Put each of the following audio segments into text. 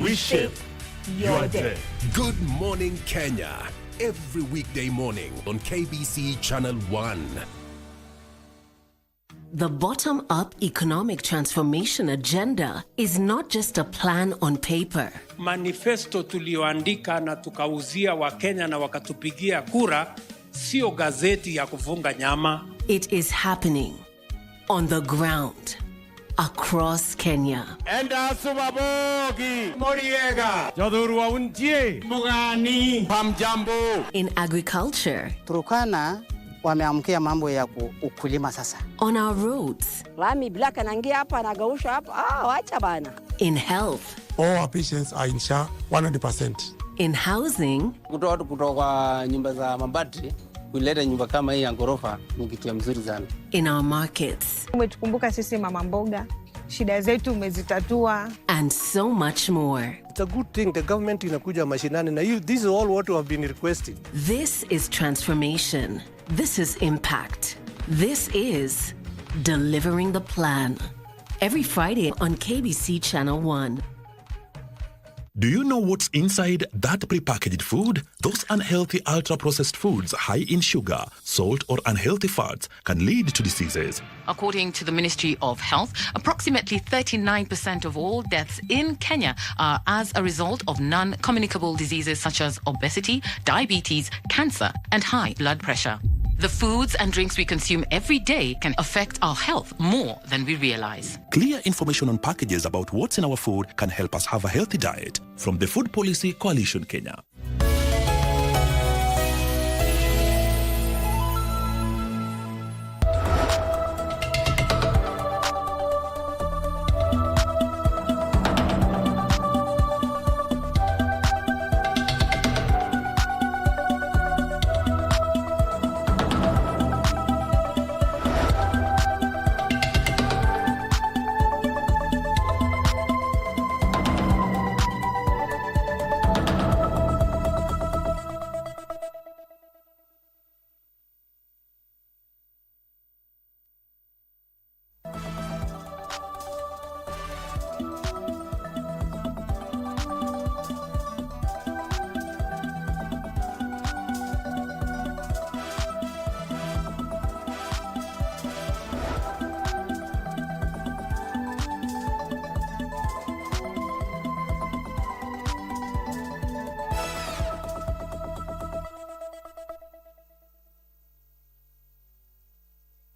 We shape your day. Good morning, Kenya. Every weekday morning on KBC Channel 1. The bottom-up economic transformation agenda is not just a plan on paper. Manifesto tulioandika na tukauzia Wakenya na wakatupigia kura, sio gazeti ya kufunga nyama. It is happening on the ground across Kenya. Enda subabogi Moriega Jodhurwa unjie Mugani Pamjambo. In agriculture, Turkana wameamkia mambo ya ukulima sasa. on our roads, Rami black anaingia hapa anagausha hapa. Wacha bana. in health, All our patients are in SHA 100%. in housing, Kutoa watu kutoka nyumba za mabati kuleta nyumba kama hii ya ghorofa ni kitu ya mzuri sana. in our markets, Umetukumbuka sisi mama mboga, shida zetu umezitatua. and so much more. It's a good thing the government inakuja mashinani na this is all what we have been requesting. This is transformation. This is impact. This is delivering the plan. Every Friday on KBC Channel 1. Do you know what's inside that prepackaged food? Those unhealthy ultra-processed foods high in sugar, salt or unhealthy fats can lead to diseases. According to the Ministry of Health, approximately 39% of all deaths in Kenya are as a result of non-communicable diseases such as obesity, diabetes, cancer, and high blood pressure. The foods and drinks we consume every day can affect our health more than we realize. Clear information on packages about what's in our food can help us have a healthy diet. From the Food Policy Coalition Kenya.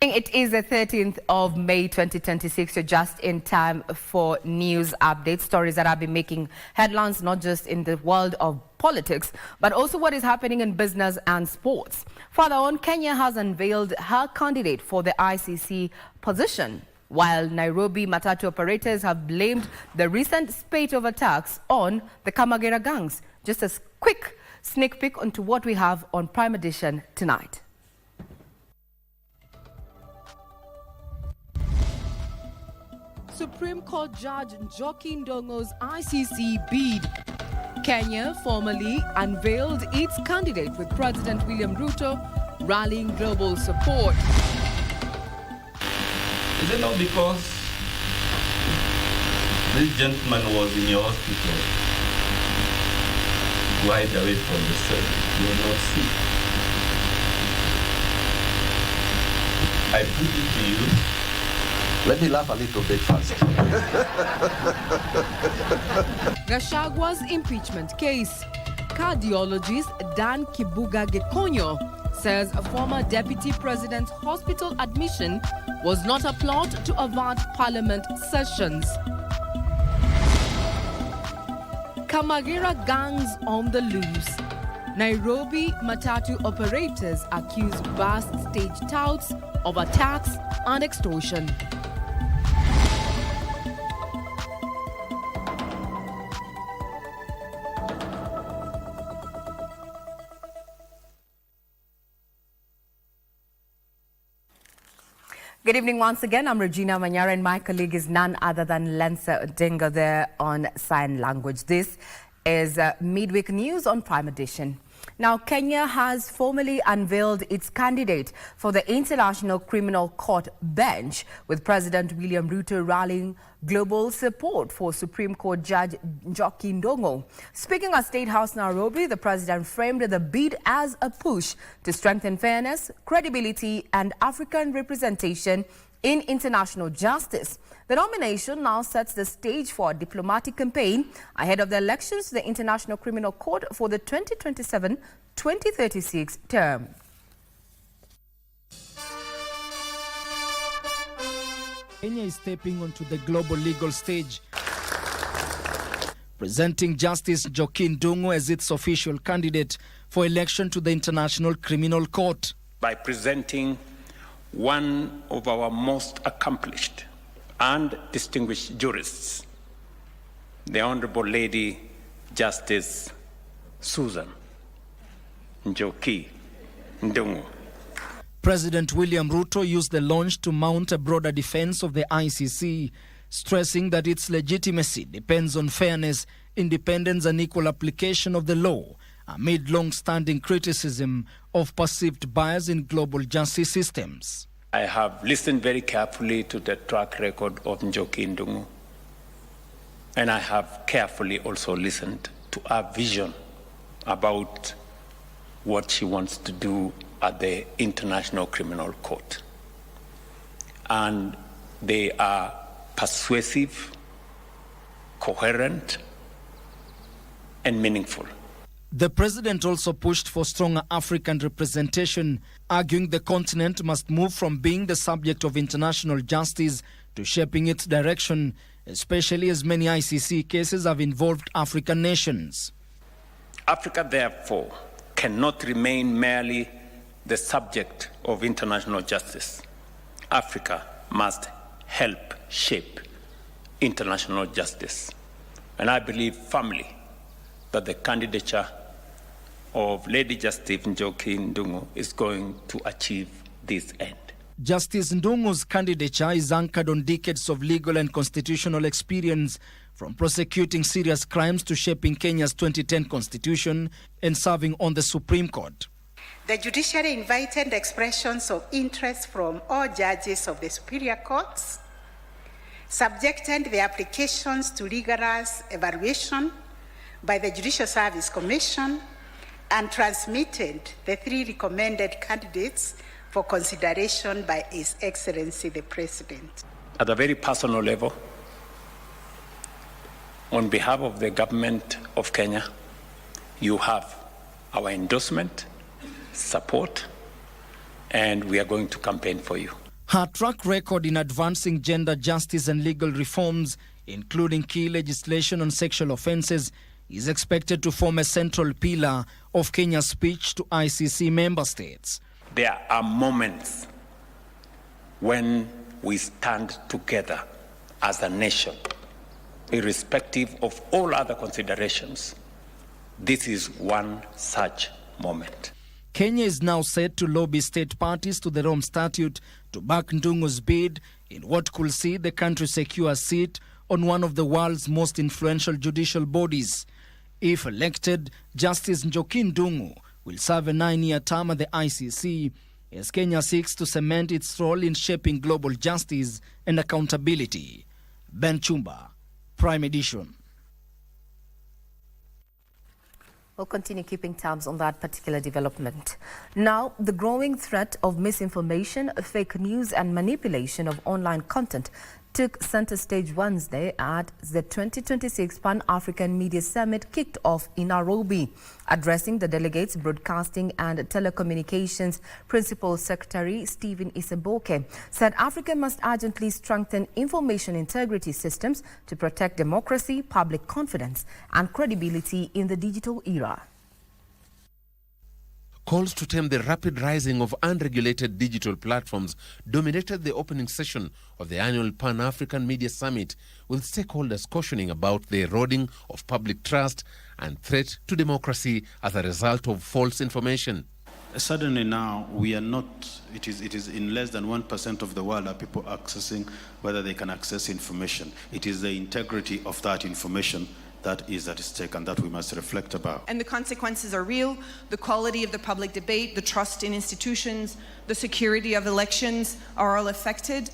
It is the 13th of May 2026. You're just in time for news updates, stories that have been making headlines not just in the world of politics, but also what is happening in business and sports. Further on, Kenya has unveiled her candidate for the ICC position, while Nairobi Matatu operators have blamed the recent spate of attacks on the Kamagera gangs. Just a quick sneak peek onto what we have on Prime Edition tonight. Supreme Court Judge Njoki Ndongo's ICC bid. Kenya formally unveiled its candidate with President William Ruto rallying global support. Is it not because this gentleman was in your hospital, wide away from the cell, you will not see? I put it to you. Let me laugh a little bit first. Gachagwa's impeachment case. Cardiologist Dan Kibuga Gekonyo says a former deputy president's hospital admission was not a plot to avert parliament sessions. Kamagera gangs on the loose. Nairobi Matatu operators accuse bus stage touts of attacks and extortion. Good evening once again. I'm Regina Manyara and my colleague is none other than Lensa Odinga there on sign language. This is midweek news on Prime Edition. Now, Kenya has formally unveiled its candidate for the International Criminal Court bench, with President William Ruto rallying global support for Supreme Court Judge Njoki Ndung'u. Speaking at State House Nairobi, the president framed the bid as a push to strengthen fairness, credibility, and African representation in international justice. The nomination now sets the stage for a diplomatic campaign ahead of the elections to the International Criminal Court for the 2027-2036 term. Kenya is stepping onto the global legal stage, presenting Justice Njoki Ndung'u as its official candidate for election to the International Criminal Court. By presenting one of our most accomplished and distinguished jurists, the Honorable Lady Justice Susan Njoki Ndung'u. President William Ruto used the launch to mount a broader defense of the ICC, stressing that its legitimacy depends on fairness, independence and equal application of the law, amid long-standing criticism of perceived bias in global justice systems. I have listened very carefully to the track record of Njoki Ndung'u, and I have carefully also listened to her vision about what she wants to do at the International Criminal Court. And they are persuasive, coherent, and meaningful. The president also pushed for stronger African representation, arguing the continent must move from being the subject of international justice to shaping its direction, especially as many ICC cases have involved African nations. Africa, therefore, cannot remain merely the subject of international justice. Africa must help shape international justice. And I believe firmly that the candidature of Lady Justice Njoki Ndung'u is going to achieve this end. Justice Ndung'u's candidature is anchored on decades of legal and constitutional experience, from prosecuting serious crimes to shaping Kenya's 2010 constitution and serving on the Supreme Court. The judiciary invited expressions of interest from all judges of the superior courts, subjected the applications to rigorous evaluation by the Judicial Service Commission, and transmitted the 3 recommended candidates for consideration by His Excellency the President. At a very personal level, on behalf of the government of Kenya, you have our endorsement, support, and we are going to campaign for you. Her track record in advancing gender justice and legal reforms, including key legislation on sexual offences, is expected to form a central pillar of Kenya's speech to ICC member states. There are moments when we stand together as a nation, irrespective of all other considerations. This is one such moment. Kenya is now set to lobby state parties to the Rome Statute to back Ndung'u's bid in what could see the country secure a seat on one of the world's most influential judicial bodies. If elected, Justice Njoki Ndung'u will serve a 9-year term at the ICC as Kenya seeks to cement its role in shaping global justice and accountability. Ben Chumba, Prime Edition. We'll continue keeping tabs on that particular development. Now, the growing threat of misinformation, fake news and manipulation of online content took center stage Wednesday at the 2026 Pan-African Media Summit kicked off in Nairobi. Addressing the delegates, Broadcasting and Telecommunications Principal Secretary Stephen Iseboke said Africa must urgently strengthen information integrity systems to protect democracy, public confidence and credibility in the digital era. Calls to tame the rapid rising of unregulated digital platforms dominated the opening session of the annual Pan-African Media Summit, with stakeholders cautioning about the eroding of public trust and threat to democracy as a result of false information. Suddenly now, we are not, it is in less than 1% of the world are people accessing whether they can access information. It is the integrity of that information that is at stake and that we must reflect about. And the consequences are real. The quality of the public debate, the trust in institutions, the security of elections are all affected.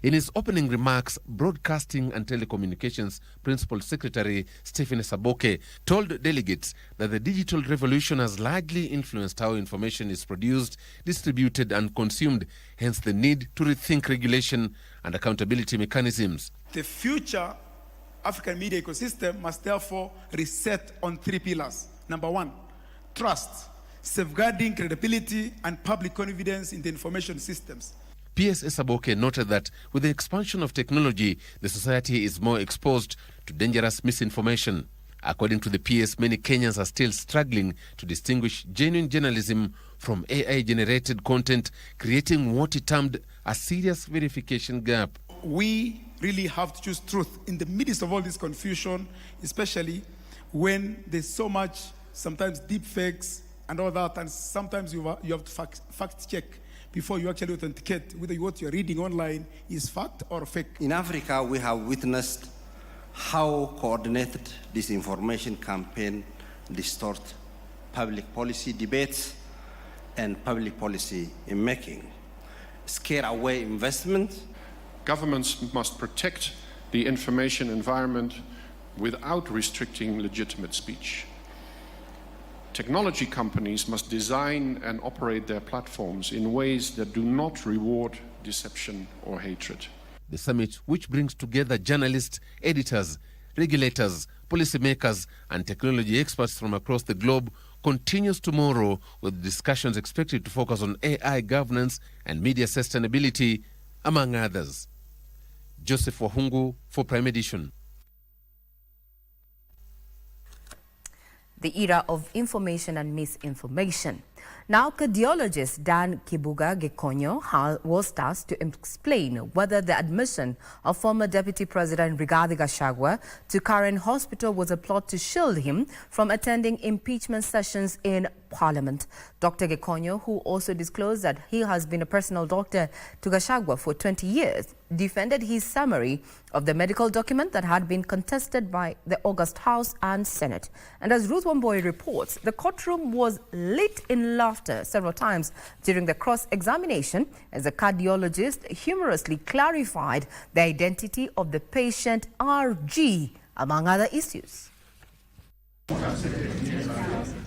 In his opening remarks, Broadcasting and Telecommunications Principal Secretary Stephen Saboke told delegates that the digital revolution has largely influenced how information is produced, distributed and consumed, hence the need to rethink regulation and accountability mechanisms. The future African media ecosystem must therefore reset on 3 pillars. Number 1, trust, safeguarding credibility and public confidence in the information systems. PS Saboke noted that with the expansion of technology, the society is more exposed to dangerous misinformation. According to the PS, many Kenyans are still struggling to distinguish genuine journalism from AI-generated content, creating what he termed a serious verification gap. We really have to choose truth in the midst of all this confusion, especially when there's so much, sometimes deep fakes and all that, and sometimes you have to fact check before you actually authenticate whether what you're reading online is fact or fake. In Africa, we have witnessed how coordinated disinformation campaign distort public policy debates and public policy in making, scare away investment. Governments must protect the information environment without restricting legitimate speech. Technology companies must design and operate their platforms in ways that do not reward deception or hatred. The summit, which brings together journalists, editors, regulators, policymakers, and technology experts from across the globe, continues tomorrow with discussions expected to focus on AI governance and media sustainability, among others. Joseph Wahungu for Prime Edition. The era of information and misinformation. Now, cardiologist Dan Kibuga Gekonyo was tasked to explain whether the admission of former Deputy President Rigathi Gachagua to Karen Hospital was a plot to shield him from attending impeachment sessions in Parliament. Dr. Gekonyo, who also disclosed that he has been a personal doctor to Gachagua for 20 years, defended his summary of the medical document that had been contested by the August House and Senate. And as Ruth Wamboi reports, the courtroom was lit in laughter several times during the cross-examination as the cardiologist humorously clarified the identity of the patient RG, among other issues.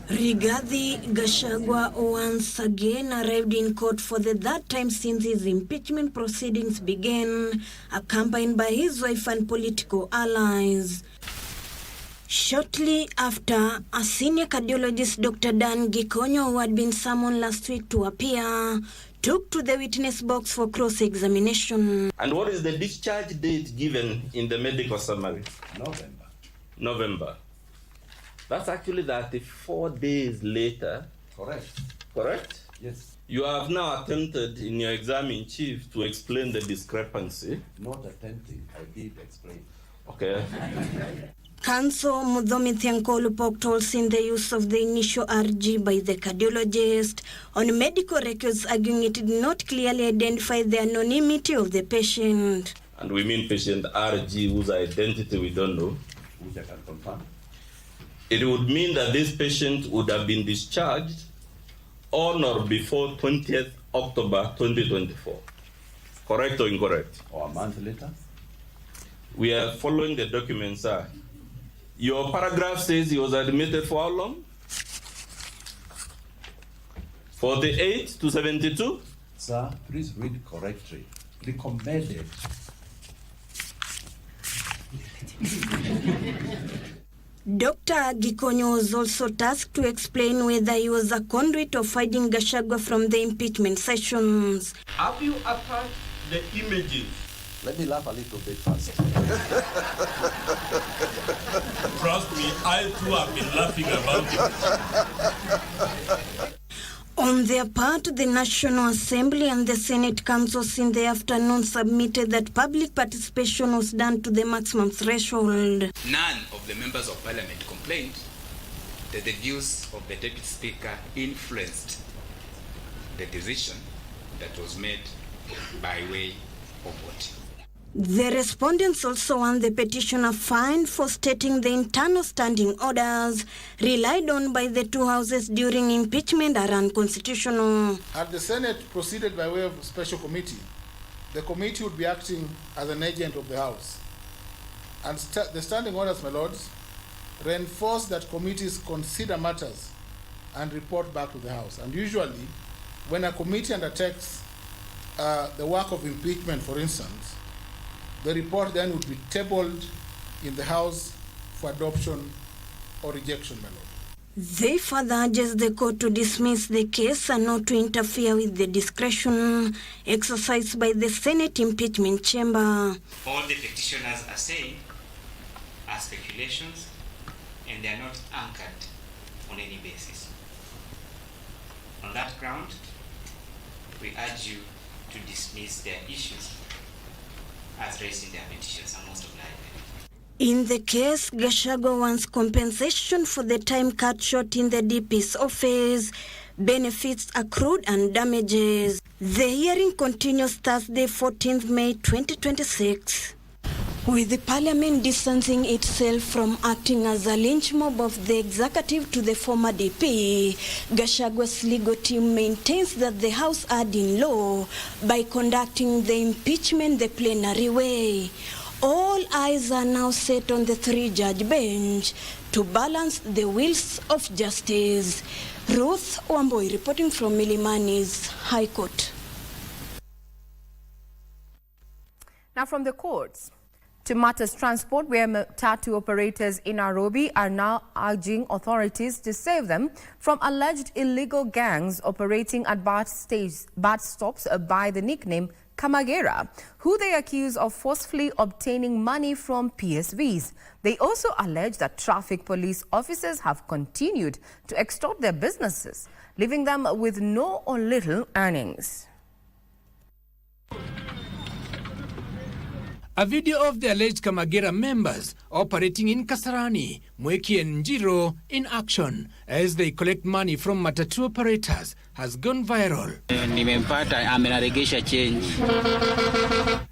Rigathi Gachagua once again arrived in court for the third time since his impeachment proceedings began, accompanied by his wife and political allies. Shortly after, a senior cardiologist, Dr. Dan Gekonyo, who had been summoned last week to appear, took to the witness box for cross-examination. And what is the discharge date given in the medical summary? November. That's actually 34 days later. Correct. Correct? Yes. You have now attempted in your exam in chief to explain the discrepancy. Not attempting, I did explain. Okay. Counsel Muthomi Thiankolu poked holes in the use of the initial RG by the cardiologist on medical records, arguing it did not clearly identify the anonymity of the patient. And we mean patient RG, whose identity we don't know. Which I can confirm. It would mean that this patient would have been discharged on or before 20th October 2024. Correct or incorrect? Or a month later? We are following the documents, sir. Your paragraph says he was admitted for how long? 48 to 72? Sir, please read correctly. Recommended. Dr. Gekonyo was also tasked to explain whether he was a conduit of hiding Gachagua from the impeachment sessions. Have you attached the images? Let me laugh a little bit first. Trust me, I too have been laughing about it. On their part, the National Assembly and the Senate councils in the afternoon submitted that public participation was done to the maximum threshold. None of the members of parliament complained that the views of the deputy speaker influenced the decision that was made by way of voting. The respondents also want the petitioner fined for stating the internal standing orders relied on by the two houses during impeachment are unconstitutional. Had the Senate proceeded by way of special committee, the committee would be acting as an agent of the House. And the standing orders, my lords, reinforce that committees consider matters and report back to the House. And usually, when a committee undertakes the work of impeachment, for instance, the report then would be tabled in the House for adoption or rejection, my lord. They further urges the court to dismiss the case and not to interfere with the discretion exercised by the Senate impeachment chamber. All the petitioners are saying are speculations and they are not anchored on any basis. On that ground, we urge you to dismiss their issues as raised in their petitions and most obliged. In the case, Gachagua wants compensation for the time cut short in the DP's office, benefits accrued and damages. The hearing continues Thursday, 14th May 2026. With the parliament distancing itself from acting as a lynch mob of the executive to the former DP, Gachagua's legal team maintains that the House erred in law by conducting the impeachment the plenary way. All eyes are now set on the three-judge bench to balance the wheels of justice. Ruth Wamboi reporting from Milimani's High Court. Now from the courts to matters transport, where Matatu operators in Nairobi are now urging authorities to save them from alleged illegal gangs operating at bus stops by the nickname Kamagera, who they accuse of forcefully obtaining money from PSVs. They also allege that traffic police officers have continued to extort their businesses, leaving them with no or little earnings. A video of the alleged Kamagera members operating in Kasarani, Mweki and Njiro in action as they collect money from Matatu operators has gone viral.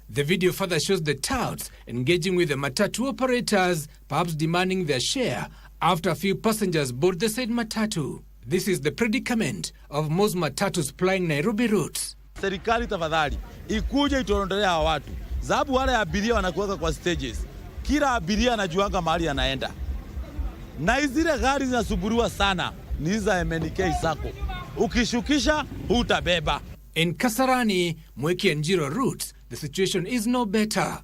The video further shows the touts engaging with the Matatu operators, perhaps demanding their share after a few passengers board the said Matatu. This is the predicament of most Matatus plying Nairobi routes. Serikali tafadhali, ikuje ituondolea hawa watu. Sababu wale abiria wanakuweka kwa stages. Kila abiria anajuanga mahali anaenda. Na zile gari zinasuburiwa sana ni za MNK Sacco. Ukishukisha hutabeba. In Kasarani, Mweki and Njiro routes, the situation is no better.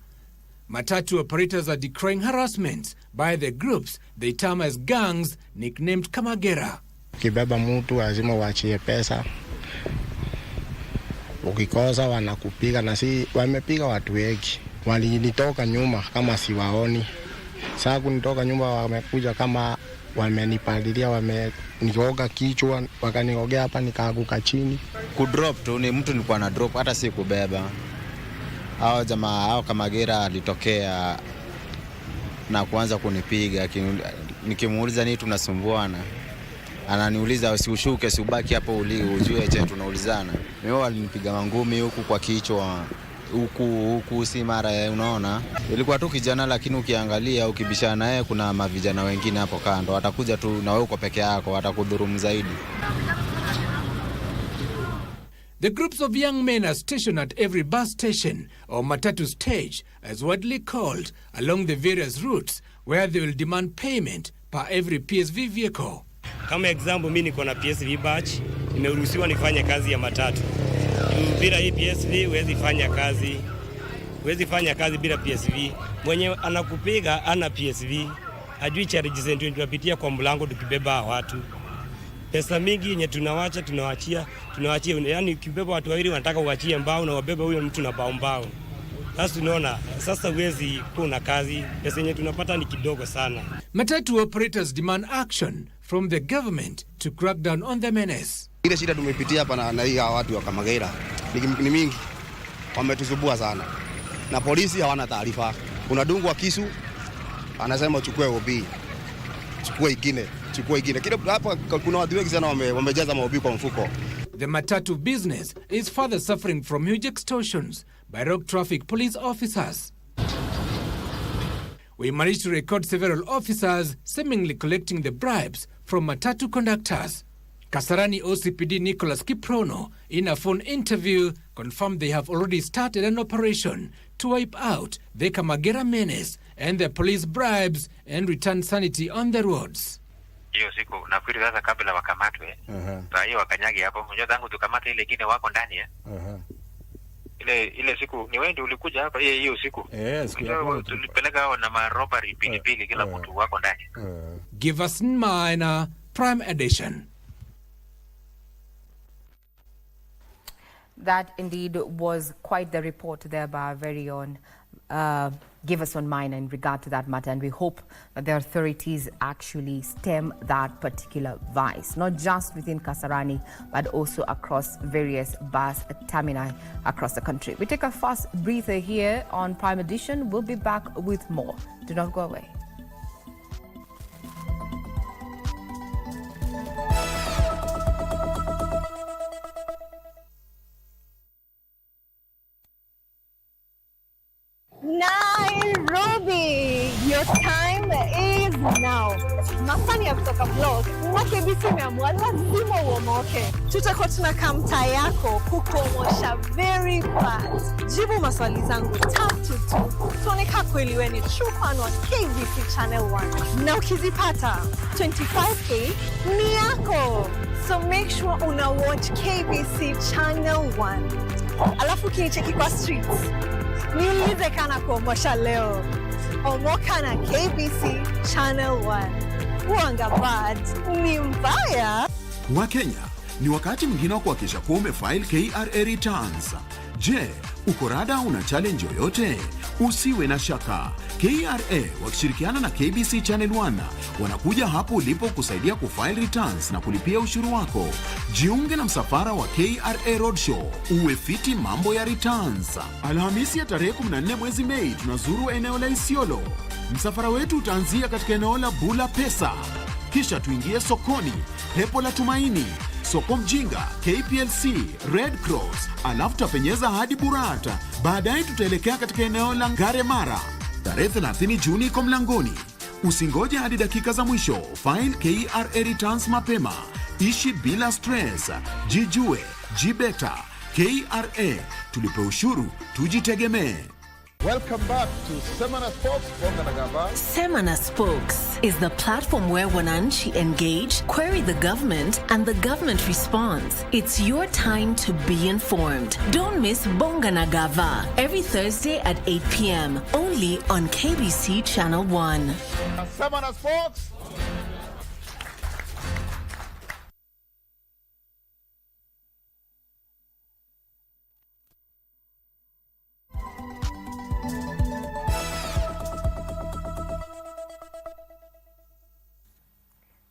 Matatu operators are decrying harassment by the groups they term as gangs nicknamed Kamagera. Ukibeba mtu lazima uachie pesa. Ukikosa wanakupiga, na si wamepiga watu wengi. Walinitoka nyuma kama siwaoni. Sasa kunitoka nyuma wamekuja kama wamenipalilia, wamenioga kichwa, wakaniogea hapa nikaanguka chini. Kudrop tu ni mtu nilikuwa na drop, hata si kubeba. Hao jamaa hao Kamagera alitokea na kuanza kunipiga, nikimuuliza nini tunasumbuana. Ananiuliza usishuke, usibaki hapo ujue je tunaulizana. Mimi walinipiga mangumi huku kwa kichwa, huku si mara, unaona. Ilikuwa tu kijana, lakini ukiangalia ukibishana naye kuna mavijana wengine hapo kando. Atakuja tu na wewe uko peke yako, atakudhulumu zaidi. The groups of young men are stationed at every bus station or Matatu stage, as widely called, along the various routes where they will demand payment per every PSV vehicle. Kama example, mimi niko na PSV batch, nimeruhusiwa nifanye kazi ya matatu. Bila hii PSV huwezi fanya kazi bila PSV. Mwenye anakupiga ana PSV, hajui charges zetu tunapitia kwa mlango tukibeba watu. Pesa mingi yenye tunawachia, yani ukibeba watu wawili wanataka uachie mbao na wabeba huyo mtu na mbao. Sasa tunaona sasa huwezi kuna kazi, pesa yenye tunapata ni kidogo sana. Matatu operators demand action from the government to crack down on the menace. Ile shida tumepitia hapa na hii watu wa Kamagera ni mingi, wametuzubua sana. Na polisi hawana taarifa. Unadungwa kisu, anasema uchukue OB. Chukua ingine. Kile hapa kuna watu wengi sana wamejaza maobi kwa mfuko. The Matatu business is further suffering from huge extortions by rogue traffic police officers. We managed to record several officers seemingly collecting the bribes from Matatu conductors. Kasarani OCPD Nicholas Kiprono, in a phone interview, confirmed they have already started an operation to wipe out the Kamagera menace and the police bribes and return sanity on the roads. Hiyo siku nafikiri sasa kabla wakamatwe. Raia wakanyage hapo. Mmoja zangu tukamata ile ingine wako ndani ile siku ni wewe ndio ulikuja hapa hiyo siku. Tulipeleka hao na robbery pilipili kila mtu wako ndani. Give us Manyara Prime Edition. That indeed was quite the report there by our very own Give Us On Manyara in regard to that matter, and we hope that the authorities actually stem that particular vice, not just within Kasarani, but also across various bus termini across the country. We take a fast breather here on Prime Edition. We'll be back with more. Do not go away. Nairobi, your time is now. Masani ya kutoka blog na KBC imeamua lazima uomoke. Tutakuwa tunakaa mtaa yako kukuomosha very fast. Jibu maswali zangu 3 to 2. Tuoneka kweli wewe ni true fan wa KBC Channel 1. Na ukizipata 25K ni yako. So make sure una watch KBC Channel 1. Alafu kinicheki kwa streets. Niulize kana kuomosha leo. Omoka na KBC Channel 1. Wanga bad ni mbaya. Wakenya, ni wakati mwingine wa kuhakikisha kuwa umefile KRA returns. Je, uko rada una challenge yoyote? Usiwe na shaka. KRA wakishirikiana na KBC Channel 1 wanakuja hapo ulipo kusaidia kufile returns na kulipia ushuru wako. Jiunge na msafara wa KRA Roadshow, uwe fiti mambo ya returns. Alhamisi ya tarehe 14 mwezi Mei tunazuru eneo la Isiolo. Msafara wetu utaanzia katika eneo la Bula Pesa. Kisha tuingie sokoni, Pepo la Tumaini, Soko Mjinga, KPLC, Red Cross, alafu tapenyeza hadi Burata. Baadaye tutaelekea katika eneo la Ngare Mara. Tarehe 30 Juni iko mlangoni. Usingoje hadi dakika za mwisho. File KRA returns mapema. Ishi bila stress. Jijue, jibeta. KRA, tulipe ushuru, tujitegemee. Welcome back to Semana Spokes. Semana Spokes is the platform where Wananchi engage, query the government, and the government responds. It's your time to be informed. Don't miss Bonga na Gava every Thursday at 8 p.m. only on KBC Channel 1. Semana Spokes.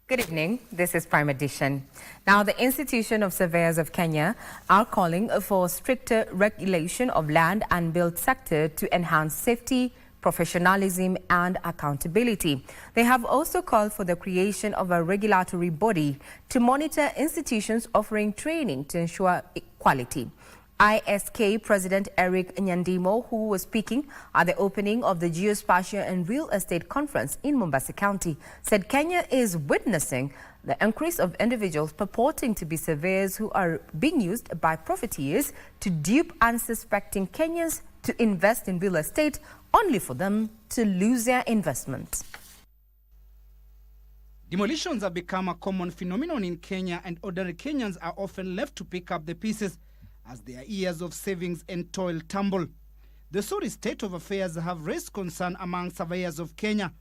Good evening. This is Prime Edition. Now, the Institution of Surveyors of Kenya are calling for stricter regulation of land and build sector to enhance safety, professionalism and accountability. They have also called for the creation of a regulatory body to monitor institutions offering training to ensure equality. ISK President Eric Nyandimo, who was speaking at the opening of the Geospatial and Real Estate Conference in Mombasa County, said Kenya is witnessing the increase of individuals purporting to be surveyors who are being used by profiteers to dupe unsuspecting Kenyans to invest in real estate only for them to lose their investment. Demolitions have become a common phenomenon in Kenya, and ordinary Kenyans are often left to pick up the pieces as their years of savings and toil tumble. The sorry state of affairs have raised concern among surveyors of Kenya,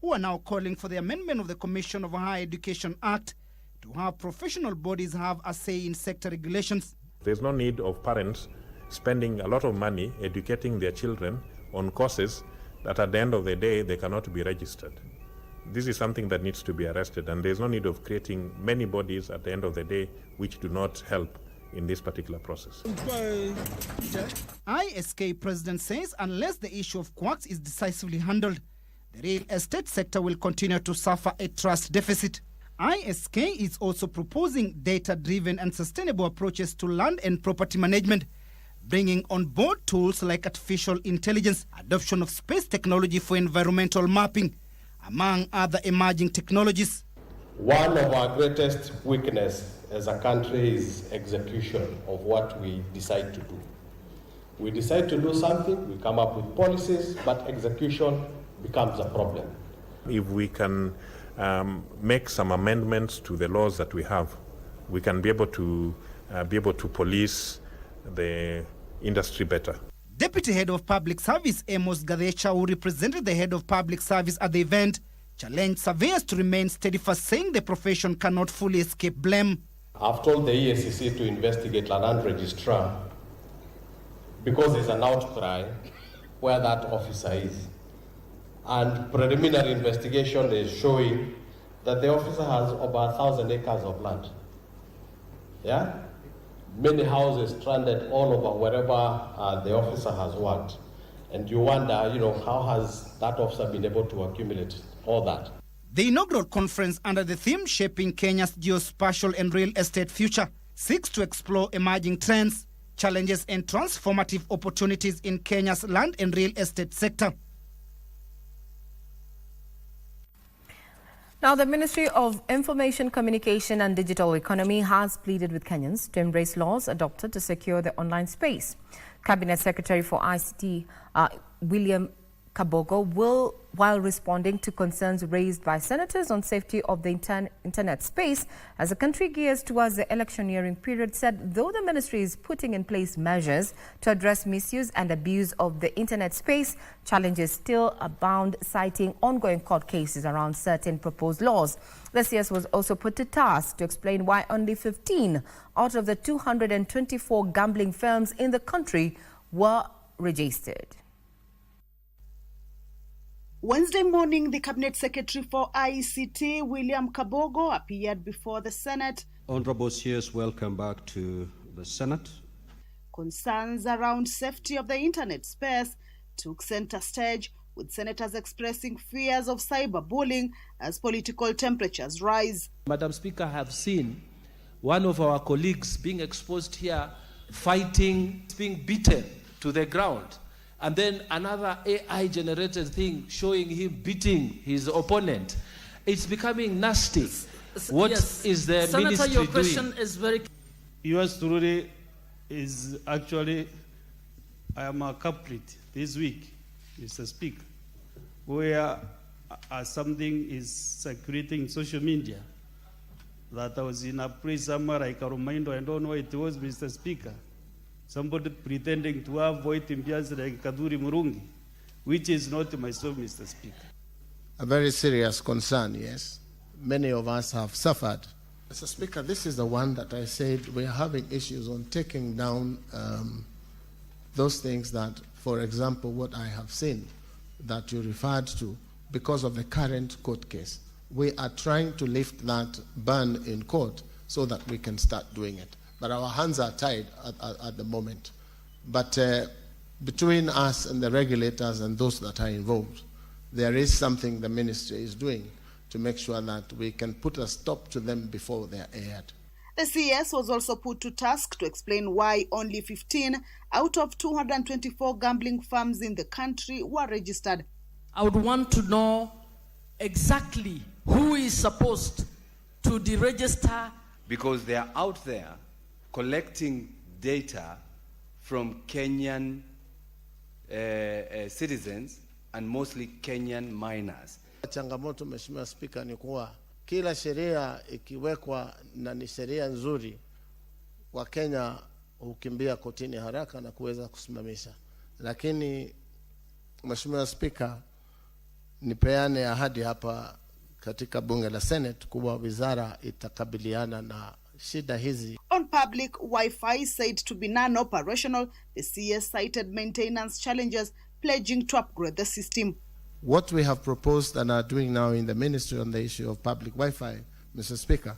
who are now calling for the amendment of the Commission of Higher Education Act to have professional bodies have a say in sector regulations. There's no need of parents spending a lot of money educating their children on courses that at the end of the day they cannot be registered. This is something that needs to be arrested, and there's no need of creating many bodies at the end of the day which do not help in this particular process. ISK President says unless the issue of quacks is decisively handled, the real estate sector will continue to suffer a trust deficit. ISK is also proposing data-driven and sustainable approaches to land and property management, bringing on board tools like artificial intelligence, adoption of space technology for environmental mapping, among other emerging technologies. One of our greatest weaknesses as a country is execution of what we decide to do. We decide to do something, we come up with policies, but execution becomes a problem. If we can make some amendments to the laws that we have, we can be able to police the industry better. Deputy Head of Public Service Amos Gadecha, who represented the Head of Public Service at the event, challenged surveyors to remain steadfast, saying the profession cannot fully escape blame. I've told the EACC to investigate land registrar because there's an outcry where that officer is. And preliminary investigation is showing that the officer has over 1,000 acres of land. Yeah? Many houses stranded all over wherever the officer has worked. And you wonder, how has that officer been able to accumulate all that? The inaugural conference under the theme Shaping Kenya's Geospatial and Real Estate Future seeks to explore emerging trends, challenges and transformative opportunities in Kenya's land and real estate sector. Now, the Ministry of Information, Communication and Digital Economy has pleaded with Kenyans to embrace laws adopted to secure the online space. Cabinet Secretary for ICT, William Kabogo, will, while responding to concerns raised by senators on safety of the internet space as the country gears towards the electioneering period, said though the ministry is putting in place measures to address misuse and abuse of the internet space, challenges still abound, citing ongoing court cases around certain proposed laws. The CS was also put to task to explain why only 15 out of the 224 gambling firms in the country were registered. Wednesday morning, the Cabinet Secretary for ICT, William Kabogo, appeared before the Senate. Honorable CS, welcome back to the Senate. Concerns around safety of the internet space took center stage, with senators expressing fears of cyberbullying as political temperatures rise. Madam Speaker, I have seen one of our colleagues being exposed here, fighting, being beaten to the ground. And then another AI-generated thing showing him beating his opponent. It's becoming nasty. What is the Senator, ministry your question doing? is very... Yours truly is actually, I am a culprit this week, Mr. Speaker, where something is circulating in social media that I was in a place somewhere, I can remind you, I don't know what it was, Mr. Speaker. Somebody pretending to have voice impiance like Kaduri Murungi, which is not myself, Mr. Speaker. A very serious concern, yes. Many of us have suffered. Mr. Speaker, this is the one that I said we're having issues on taking down those things that, for example, what I have seen that you referred to because of the current court case. We are trying to lift that ban in court so that we can start doing it. But our hands are tied at the moment. But between us and the regulators and those that are involved, there is something the ministry is doing to make sure that we can put a stop to them before they are aired. The CS was also put to task to explain why only 15 out of 224 gambling firms in the country were registered. I would want to know exactly who is supposed to deregister. Because they are out there collecting data from Kenyan citizens and mostly Kenyan minors. Changamoto, Mheshimiwa Spika, ni kuwa kila sheria ikiwekwa na ni sheria nzuri, Wakenya hukimbia kotini haraka na kuweza kusimamisha. Lakini Mheshimiwa Spika, nipeane ahadi hapa katika bunge la Senate kuwa wizara itakabiliana na shida hizi. On public Wi-Fi said to be non-operational, the CS cited maintenance challenges, pledging to upgrade the system. What we have proposed and are doing now in the ministry on the issue of public Wi-Fi, Mr. Speaker,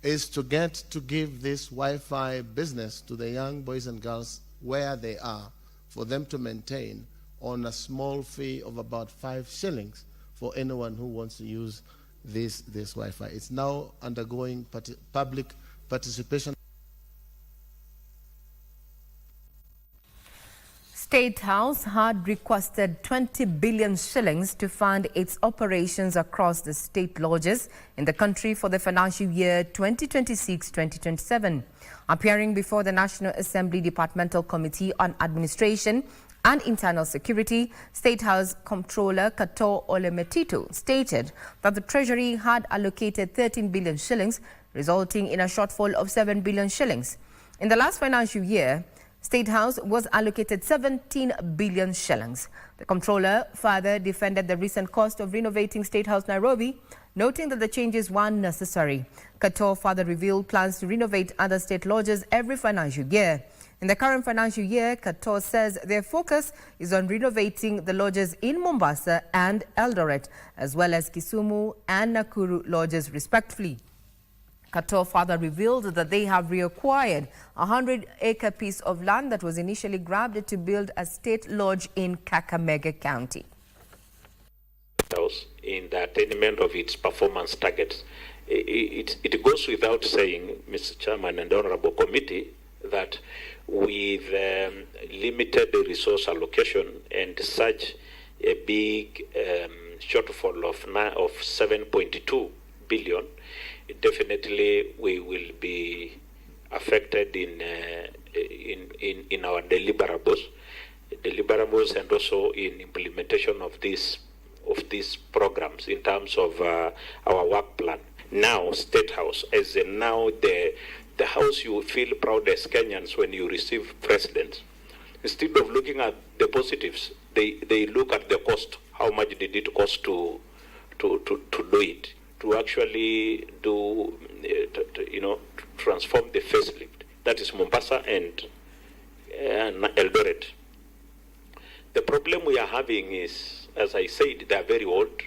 is to give this Wi-Fi business to the young boys and girls where they are, for them to maintain on a small fee of about 5 shillings for anyone who wants to use this Wi-Fi. It's now undergoing public participation. State House had requested 20 billion shillings to fund its operations across the state lodges in the country for the financial year 2026-2027. Appearing before the National Assembly Departmental Committee on Administration and Internal Security, State House Comptroller Kato Olemetito stated that the Treasury had allocated 13 billion shillings, resulting in a shortfall of 7 billion shillings. In the last financial year, State House was allocated 17 billion shillings. The Comptroller further defended the recent cost of renovating State House Nairobi, noting that the changes were necessary. Kato further revealed plans to renovate other state lodges every financial year. In the current financial year, Kato says their focus is on renovating the lodges in Mombasa and Eldoret, as well as Kisumu and Nakuru lodges respectively. Kato further revealed that they have reacquired a 100-acre piece of land that was initially grabbed to build a state lodge in Kakamega County. In the attainment of its performance targets, it goes without saying, Mr. Chairman and Honorable Committee, that with limited resource allocation and such a big shortfall of 7.2 billion, definitely we will be affected in our deliverables and also in implementation of these programs in terms of our work plan. Now, State House, as now the house you feel proud as Kenyans when you receive presidents, instead of looking at the positives, they look at the cost. How much did it cost to do it? To actually do, to transform the facelift. That is Mombasa and Eldoret. The problem we are having is, as I said, they are very old.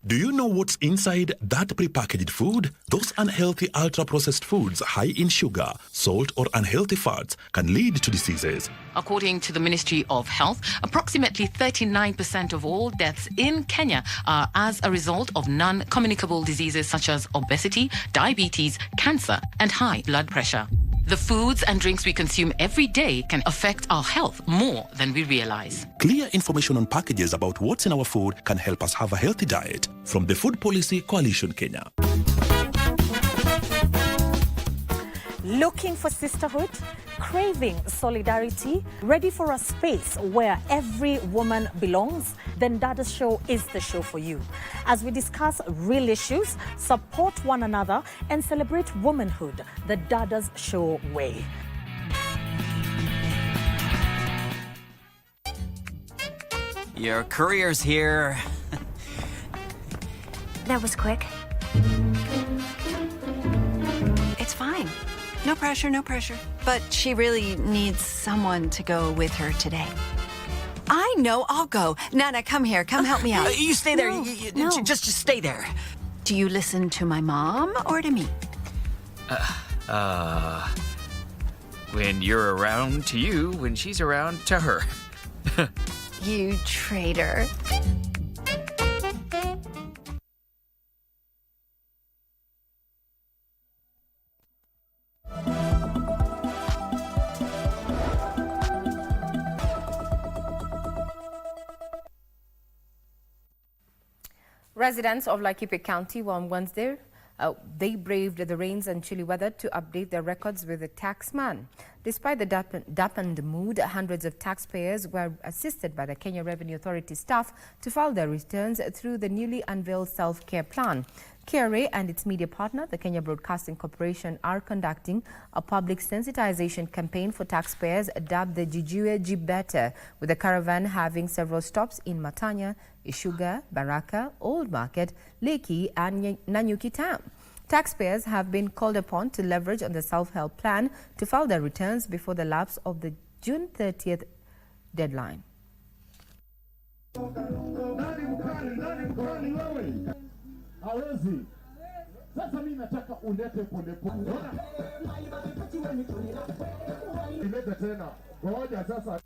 Do you know what's inside that prepackaged food? Those unhealthy ultra-processed foods high in sugar, salt or unhealthy fats can lead to diseases. According to the Ministry of Health, approximately 39% of all deaths in Kenya are as a result of non-communicable diseases such as obesity, diabetes, cancer, and high blood pressure. The foods and drinks we consume every day can affect our health more than we realize. Clear information on packages about what's in our food can help us have a healthy diet. From the Food Policy Coalition Kenya. Looking for sisterhood? Craving solidarity? Ready for a space where every woman belongs? Then Dada's Show is the show for you. As we discuss real issues, support one another, and celebrate womanhood the Dada's Show way. Your courier's here. That was quick. It's fine. No pressure, no pressure. But she really needs someone to go with her today. I know, I'll go. Nana, come here. Come help me out. You stay there. No. Just stay there. Do you listen to my mom or to me? When you're around to you, when she's around to her. You traitor. Residents of Laikipia County were on Wednesday. They braved the rains and chilly weather to update their records with the taxman. Despite the dampened mood, hundreds of taxpayers were assisted by the Kenya Revenue Authority staff to file their returns through the newly unveiled self-care plan. KRA and its media partner, the Kenya Broadcasting Corporation, are conducting a public sensitization campaign for taxpayers dubbed the Jijue Jibeta, with the caravan having several stops in Matanya, Ishuga, Baraka, Old Market, Leki and Nanyuki Town. Taxpayers have been called upon to leverage on the self-help plan to file their returns before the lapse of the June 30th deadline. Sasa mimi nataka ulete polepole. Leta tena. Ngoja sasa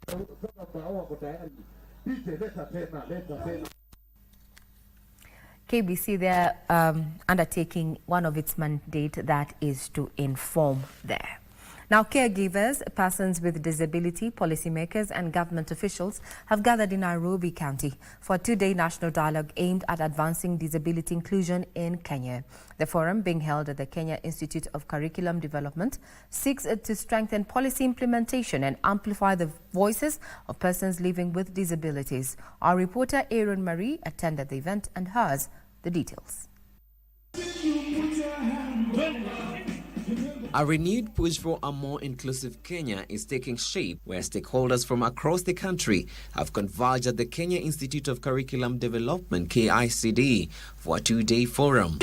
mbao wako tayari. Leta tena. KBC, they're undertaking one of its mandate, that is to inform there. Now, caregivers, persons with disability, policymakers and government officials have gathered in Nairobi County for a two-day national dialogue aimed at advancing disability inclusion in Kenya. The forum, being held at the Kenya Institute of Curriculum Development, seeks to strengthen policy implementation and amplify the voices of persons living with disabilities. Our reporter Aaron Marie attended the event and has the details. A renewed push for a more inclusive Kenya is taking shape, where stakeholders from across the country have converged at the Kenya Institute of Curriculum Development, KICD, for a two-day forum.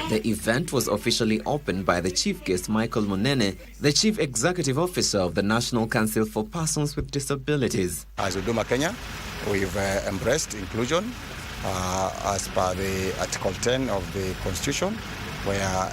The event was officially opened by the chief guest, Michael Monene, the Chief Executive Officer of the National Council for Persons with Disabilities. As Huduma Kenya, we've embraced inclusion as per the Article 10 of the Constitution, where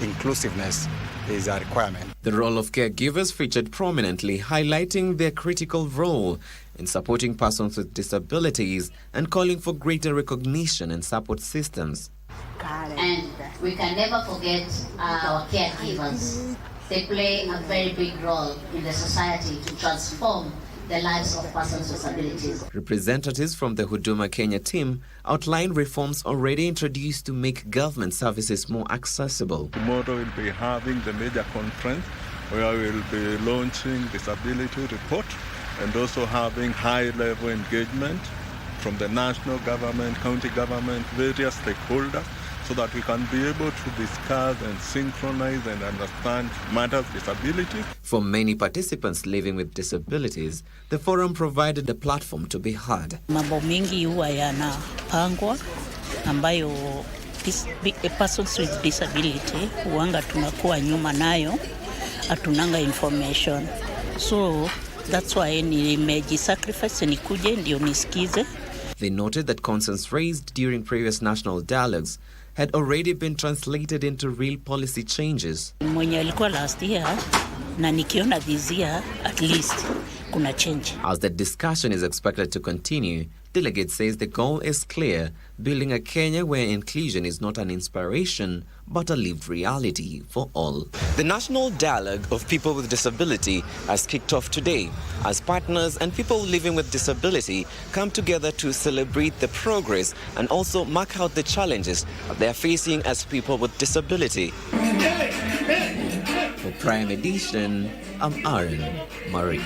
inclusiveness is a requirement. The role of caregivers featured prominently, highlighting their critical role in supporting persons with disabilities and calling for greater recognition and support systems. And we can never forget our caregivers. They play a very big role in the society to transform the lives of persons with disabilities. Representatives from the Huduma Kenya team outlined reforms already introduced to make government services more accessible. Tomorrow we'll be having the major conference where we'll be launching disability report and also having high-level engagement from the national government, county government, various stakeholders, so that we can be able to discuss and synchronize and understand matters of disability. For many participants living with disabilities, the forum provided a platform to be heard. Mambo mingi huwa yanapangwa ambayo persons with disability huanga tunakuwa nyuma nayo, hatunanga information. So that's why nimejisacrifice nikuje ndio nisikize. They noted that concerns raised during previous national dialogues had already been translated into real policy changes. Mwenye alikuwa last year na nikiona this year at least kuna change. As the discussion is expected to continue, Delegate says the goal is clear: building a Kenya where inclusion is not an inspiration but a lived reality for all. The National Dialogue of People with Disability has kicked off today as partners and people living with disability come together to celebrate the progress and also mark out the challenges they are facing as people with disability. For Prime Edition, I'm Aaron Marie.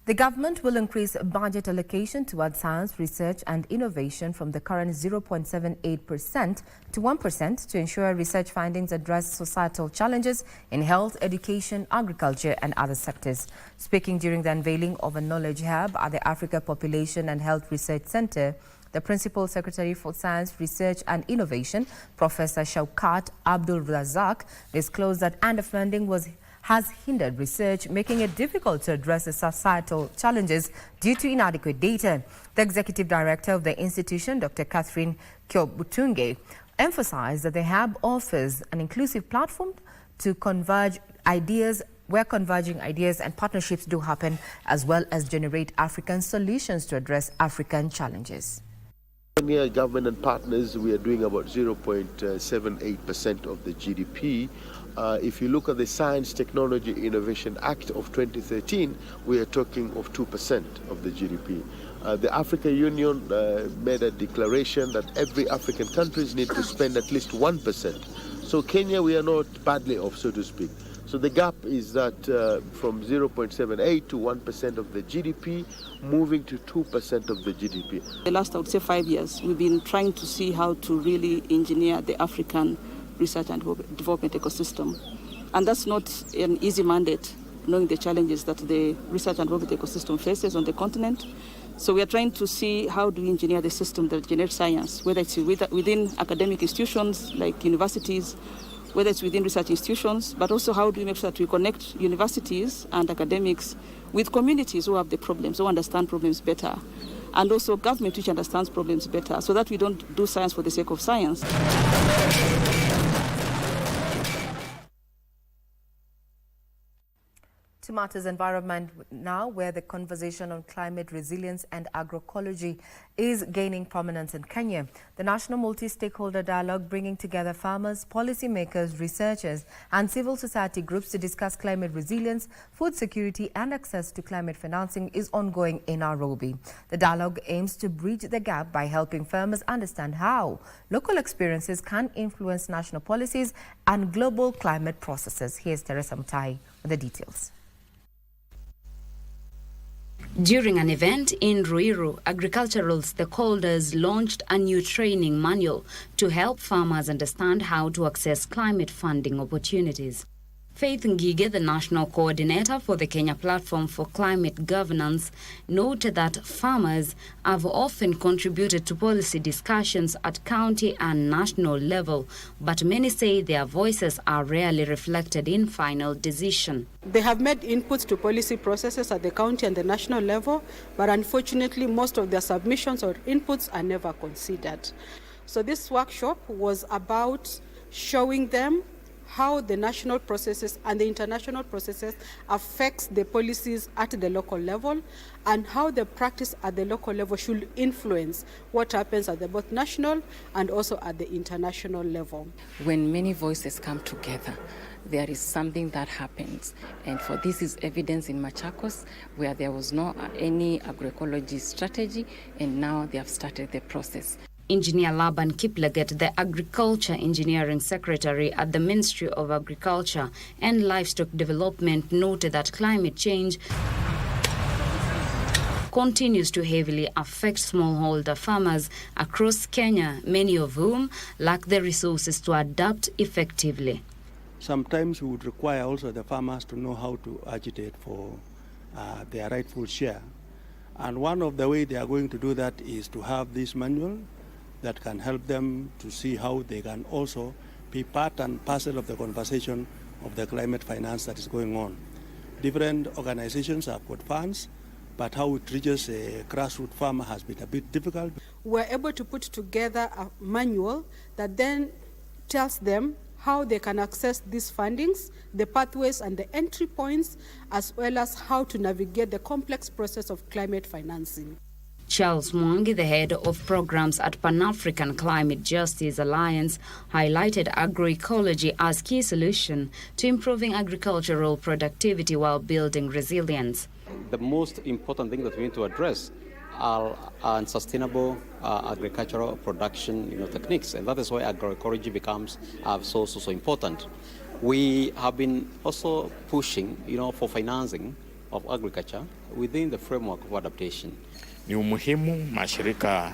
The government will increase budget allocation towards science, research and innovation from the current 0.78% to 1% to ensure research findings address societal challenges in health, education, agriculture and other sectors. Speaking during the unveiling of a knowledge hub at the Africa Population and Health Research Center, the Principal Secretary for Science, Research and Innovation, Professor Shaukat Abdul Razak, disclosed that underfunding has hindered research, making it difficult to address the societal challenges due to inadequate data. The Executive Director of the institution, Dr. Catherine Kyobutunge, emphasized that the hub offers an inclusive platform to converge ideas, where converging ideas and partnerships do happen, as well as generate African solutions to address African challenges. Here, government and partners, we are doing about 0.78% of the GDP. If you look at the Science, Technology, Innovation Act of 2013, we are talking of 2% of the GDP. The African Union made a declaration that every African countries need to spend at least 1%. So Kenya, we are not badly off, so to speak. So the gap is that from 0.78 to 1% of the GDP, moving to 2% of the GDP. The last, I would say, 5 years, we've been trying to see how to really engineer the African research and development ecosystem. And that's not an easy mandate, knowing the challenges that the research and development ecosystem faces on the continent. So we are trying to see how do we engineer the system that generates science, whether it's within academic institutions like universities whether it's within research institutions, but also how do we make sure that we connect universities and academics with communities who have the problems, who understand problems better, and also government which understands problems better, so that we don't do science for the sake of science. To matters environment now, where the conversation on climate resilience and agroecology is gaining prominence in Kenya. The National Multi-Stakeholder Dialogue, bringing together farmers, policymakers, researchers and civil society groups to discuss climate resilience, food security and access to climate financing, is ongoing in Nairobi. The dialogue aims to bridge the gap by helping farmers understand how local experiences can influence national policies and global climate processes. Here's Teresa Mutai with the details. During an event in Ruiru, agricultural stakeholders launched a new training manual to help farmers understand how to access climate funding opportunities. Faith Ngige, the national coordinator for the Kenya Platform for Climate Governance, noted that farmers have often contributed to policy discussions at county and national level, but many say their voices are rarely reflected in final decision. They have made inputs to policy processes at the county and the national level, but unfortunately most of their submissions or inputs are never considered. So this workshop was about showing them how the national processes and the international processes affects the policies at the local level, and how the practice at the local level should influence what happens at the both national and also at the international level. When many voices come together, there is something that happens, and for this is evidence in Machakos, where there was no any agroecology strategy, and now they have started the process. Engineer Laban Kiplagat, the Agriculture Engineering Secretary at the Ministry of Agriculture and Livestock Development, noted that climate change continues to heavily affect smallholder farmers across Kenya, many of whom lack the resources to adapt effectively. Sometimes we would require also the farmers to know how to agitate for their rightful share. And one of the ways they are going to do that is to have this manual that can help them to see how they can also be part and parcel of the conversation of the climate finance that is going on. Different organizations have got funds, but how it reaches a grassroots farmer has been a bit difficult. We're able to put together a manual that then tells them how they can access these fundings, the pathways and the entry points, as well as how to navigate the complex process of climate financing. Charles Mwangi, the head of programs at Pan-African Climate Justice Alliance, highlighted agroecology as key solution to improving agricultural productivity while building resilience. The most important thing that we need to address are unsustainable agricultural production techniques, and that is why agroecology becomes so important. We have been also pushing for financing of agriculture within the framework of adaptation. Ni umuhimu mashirika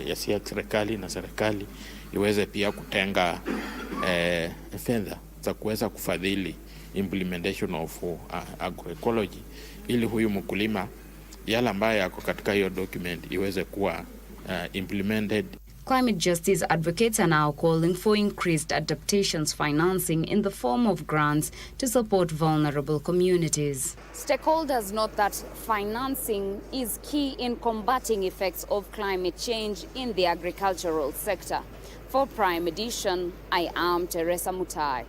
ya serikali na serikali iweze pia kutenga fedha za kuweza kufadhili implementation of agroecology, ili huyu mkulima yale ambayo yako katika hiyo document iweze kuwa implemented. Climate justice advocates are now calling for increased adaptations financing in the form of grants to support vulnerable communities. Stakeholders note that financing is key in combating effects of climate change in the agricultural sector. For Prime Edition, I am Teresa Mutai.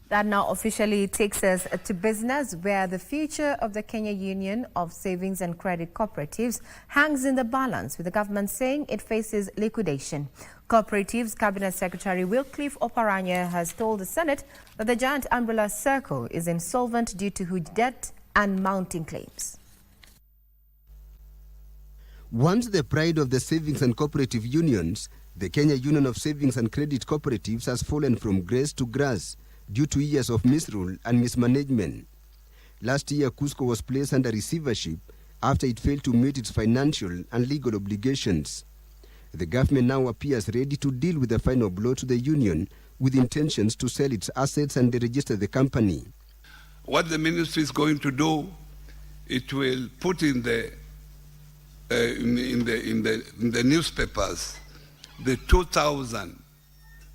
That now officially takes us to business, where the future of the Kenya Union of Savings and Credit Cooperatives hangs in the balance, with the government saying it faces liquidation. Cooperatives Cabinet Secretary Wycliffe Oparanya has told the Senate that the giant umbrella circle is insolvent due to huge debt and mounting claims. Once the pride of the savings and cooperative unions, the Kenya Union of Savings and Credit Cooperatives has fallen from grace to grass due to years of misrule and mismanagement. Last year, Cusco was placed under receivership after it failed to meet its financial and legal obligations. The government now appears ready to deal with the final blow to the union, with intentions to sell its assets and register the company. What the ministry is going to do, it will put in the newspapers the 2,000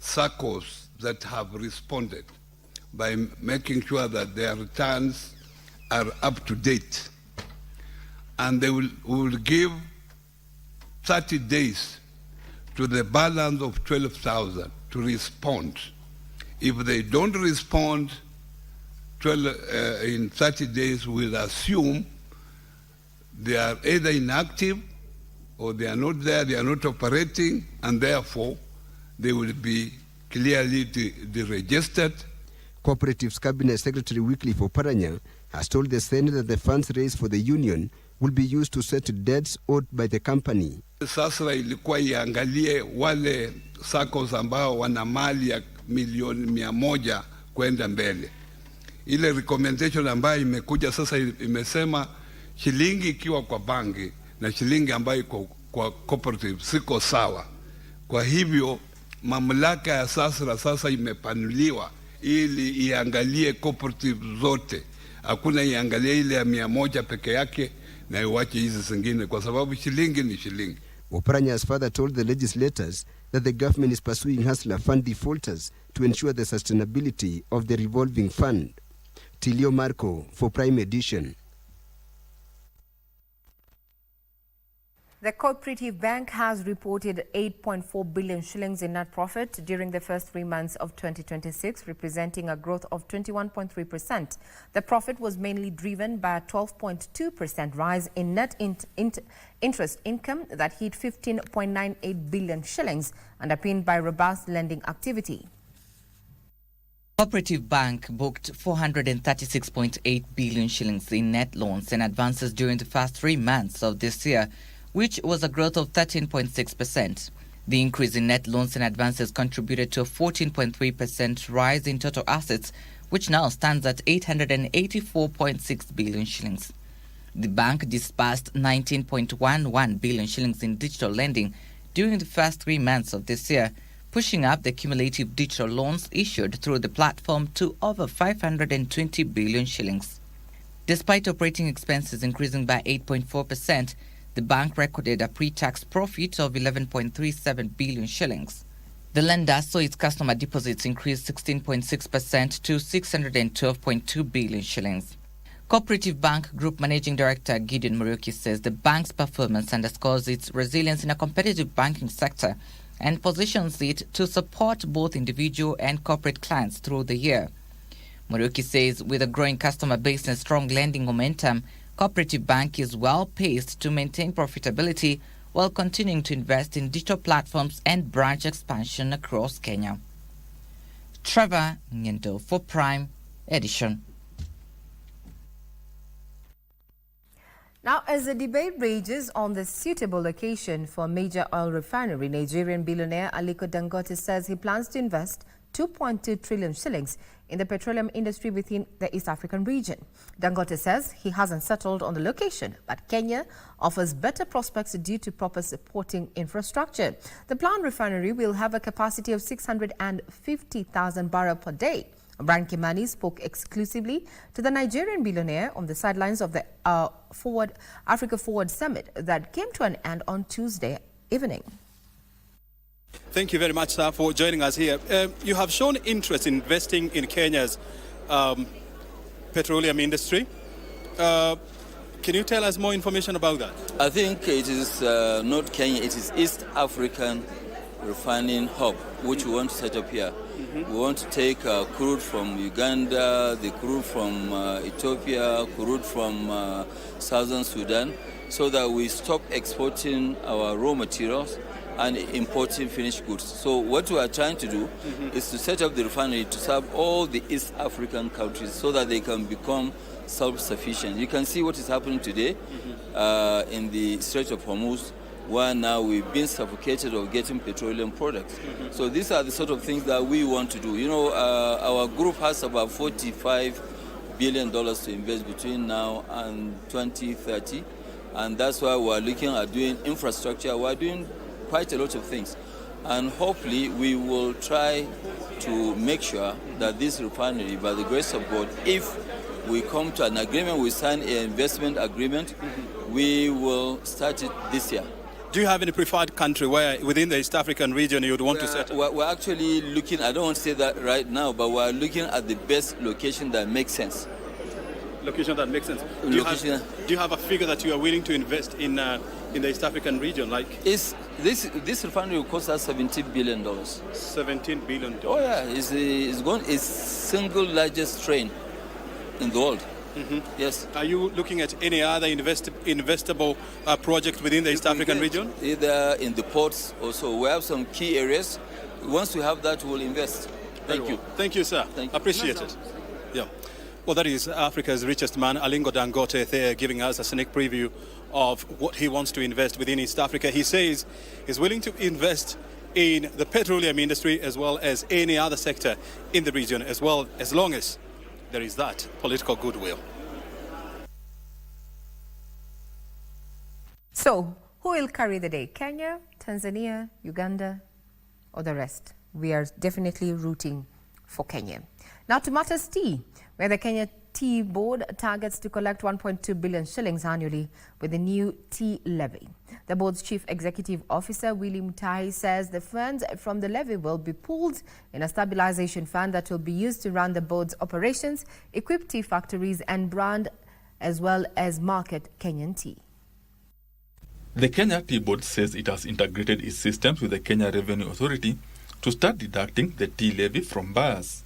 SACCOs that have responded by making sure that their returns are up to date. And they will give 30 days to the balance of 12,000 to respond. If they don't respond in 30 days, we'll assume they are either inactive or they are not there, they are not operating, and therefore they will be clearly deregistered. Cooperatives Cabinet Secretary Wycliffe Oparanya has told the Senate that the funds raised for the union will be used to settle debts owed by the company. Sasa ilikuwa iangalie wale SACCOs ambao wana mali ya milioni 100 kwenda mbele. Ile recommendation ambayo imekuja sasa imesema shilingi ikiwa kwa banki na shilingi ambayo kwa cooperative siko sawa. Kwa hivyo mamlaka ya sasa imepanuliwa ili iangalie cooperative zote. Hakuna iangalie ile ya 100 peke yake na iwache hizi zingine kwa sababu shilingi ni shilingi. Oparanya has further told the legislators that the government is pursuing hustler fund defaulters to ensure the sustainability of the revolving fund. Tilio Marco for Prime Edition. The Cooperative Bank has reported 8.4 billion shillings in net profit during the first 3 months of 2026, representing a growth of 21.3%. The profit was mainly driven by a 12.2% rise in net interest income that hit 15.98 billion shillings, underpinned by robust lending activity. Cooperative Bank booked 436.8 billion shillings in net loans and advances during the first 3 months of this year, which was a growth of 13.6%. The increase in net loans and advances contributed to a 14.3% rise in total assets, which now stands at 884.6 billion shillings. The bank disbursed 19.11 billion shillings in digital lending during the first 3 months of this year, pushing up the cumulative digital loans issued through the platform to over 520 billion shillings. Despite operating expenses increasing by 8.4%, the bank recorded a pre-tax profit of 11.37 billion shillings. The lender saw its customer deposits increase 16.6% to 612.2 billion shillings. Cooperative Bank Group Managing Director Gideon Muriuki says the bank's performance underscores its resilience in a competitive banking sector and positions it to support both individual and corporate clients through the year. Muriuki says with a growing customer base and strong lending momentum, Cooperative Bank is well placed to maintain profitability while continuing to invest in digital platforms and branch expansion across Kenya. Trevor Ngendo for Prime Edition. Now, as the debate rages on the suitable location for a major oil refinery, Nigerian billionaire Aliko Dangote says he plans to invest 2.2 trillion shillings in the petroleum industry within the East African region. Dangote says he hasn't settled on the location, but Kenya offers better prospects due to proper supporting infrastructure. The planned refinery will have a capacity of 650,000 barrels per day. Brian Kimani spoke exclusively to the Nigerian billionaire on the sidelines of the Africa Forward Summit that came to an end on Tuesday evening. Thank you very much, sir, for joining us here. You have shown interest in investing in Kenya's petroleum industry. Can you tell us more information about that? I think it is not Kenya, it is East African refining hub, which we want to set up here. We want to take crude from Uganda, the crude from Ethiopia, crude from Southern Sudan, so that we stop exporting our raw materials and importing finished goods. So what we are trying to do is to set up the refinery to serve all the East African countries so that they can become self-sufficient. You can see what is happening today in the Strait of Hormuz, where now we've been suffocated of getting petroleum products. So these are the sort of things that we want to do. You know, our group has about $45 billion to invest between now and 2030. And that's why we're looking at doing infrastructure. We're doing quite a lot of things. And hopefully we will try to make sure that this refinery, by the grace of God, if we come to an agreement, we sign an investment agreement, we will start it this year. Do you have any preferred country where within the East African region you would want to set up? We're actually looking, I don't want to say that right now, but we're looking at the best location that makes sense. Location that makes sense. Do you have a figure that you are willing to invest in the East African region? Like this refinery will cost us $17 billion. $17 billion. Oh yeah, it's single largest train in the world. Mm-hmm. Yes. Are you looking at any other investable project within the East African region? Either in the ports also. We have some key areas. Once we have that, we'll invest. Thank you. Thank you, sir. Thank you. Appreciate it. Yeah. Well, that is Africa's richest man, Alingo Dangote, there giving us a sneak preview of what he wants to invest within East Africa. He says he's willing to invest in the petroleum industry as well as any other sector in the region, as well as long as there is that political goodwill. So, who will carry the day? Kenya, Tanzania, Uganda, or the rest? We are definitely rooting for Kenya. Now to matters tea, where the Kenya Tea Board targets to collect 1.2 billion shillings annually with the new tea levy. The board's chief executive officer, Willie Mutai, says the funds from the levy will be pooled in a stabilization fund that will be used to run the board's operations, equip tea factories and brand, as well as market Kenyan tea. The Kenya Tea Board says it has integrated its systems with the Kenya Revenue Authority to start deducting the tea levy from buyers.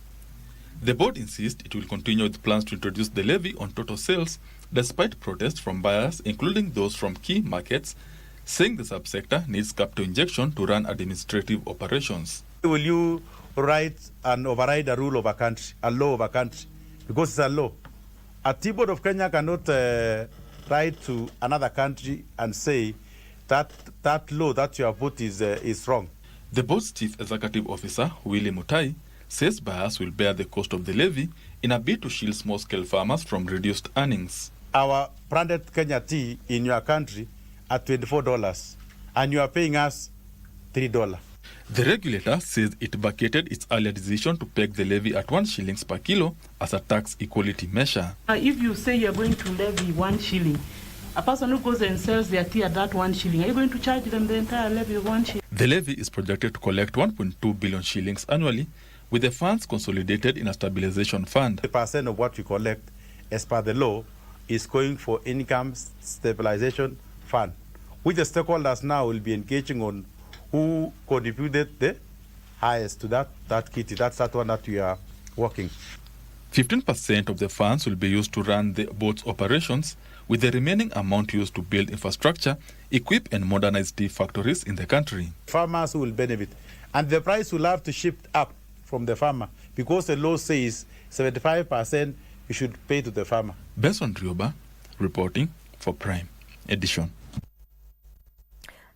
The board insists it will continue with plans to introduce the levy on total sales despite protests from buyers, including those from key markets, saying the subsector needs capital injection to run administrative operations. Will you write and override a rule of a country, a law of a country? Because it's a law. A Tea Board of Kenya cannot write to another country and say that that law that you have put is wrong. The board's chief executive officer, Willie Mutai, says buyers will bear the cost of the levy in a bid to shield small-scale farmers from reduced earnings. Our branded Kenya tea in your country at $24, and you are paying us $3. The regulator says it vacated its earlier decision to peg the levy at 1 shilling per kilo as a tax equality measure. If you say you're going to levy 1 shilling, a person who goes and sells their tea at that 1 shilling, are you going to charge them the entire levy of 1 shilling? The levy is projected to collect 1.2 billion shillings annually, with the funds consolidated in a stabilization fund. 50% of what you collect, as per the law, is going for income stabilization fund, which the stakeholders now will be engaging on who contributed the highest to that kitty. That's that one that we are working. 15% of the funds will be used to run the board's operations, with the remaining amount used to build infrastructure, equip and modernize tea factories in the country. Farmers will benefit, and the price will have to shift up from the farmer, because the law says 75% you should pay to the farmer. Benson Rioba, reporting for Prime Edition.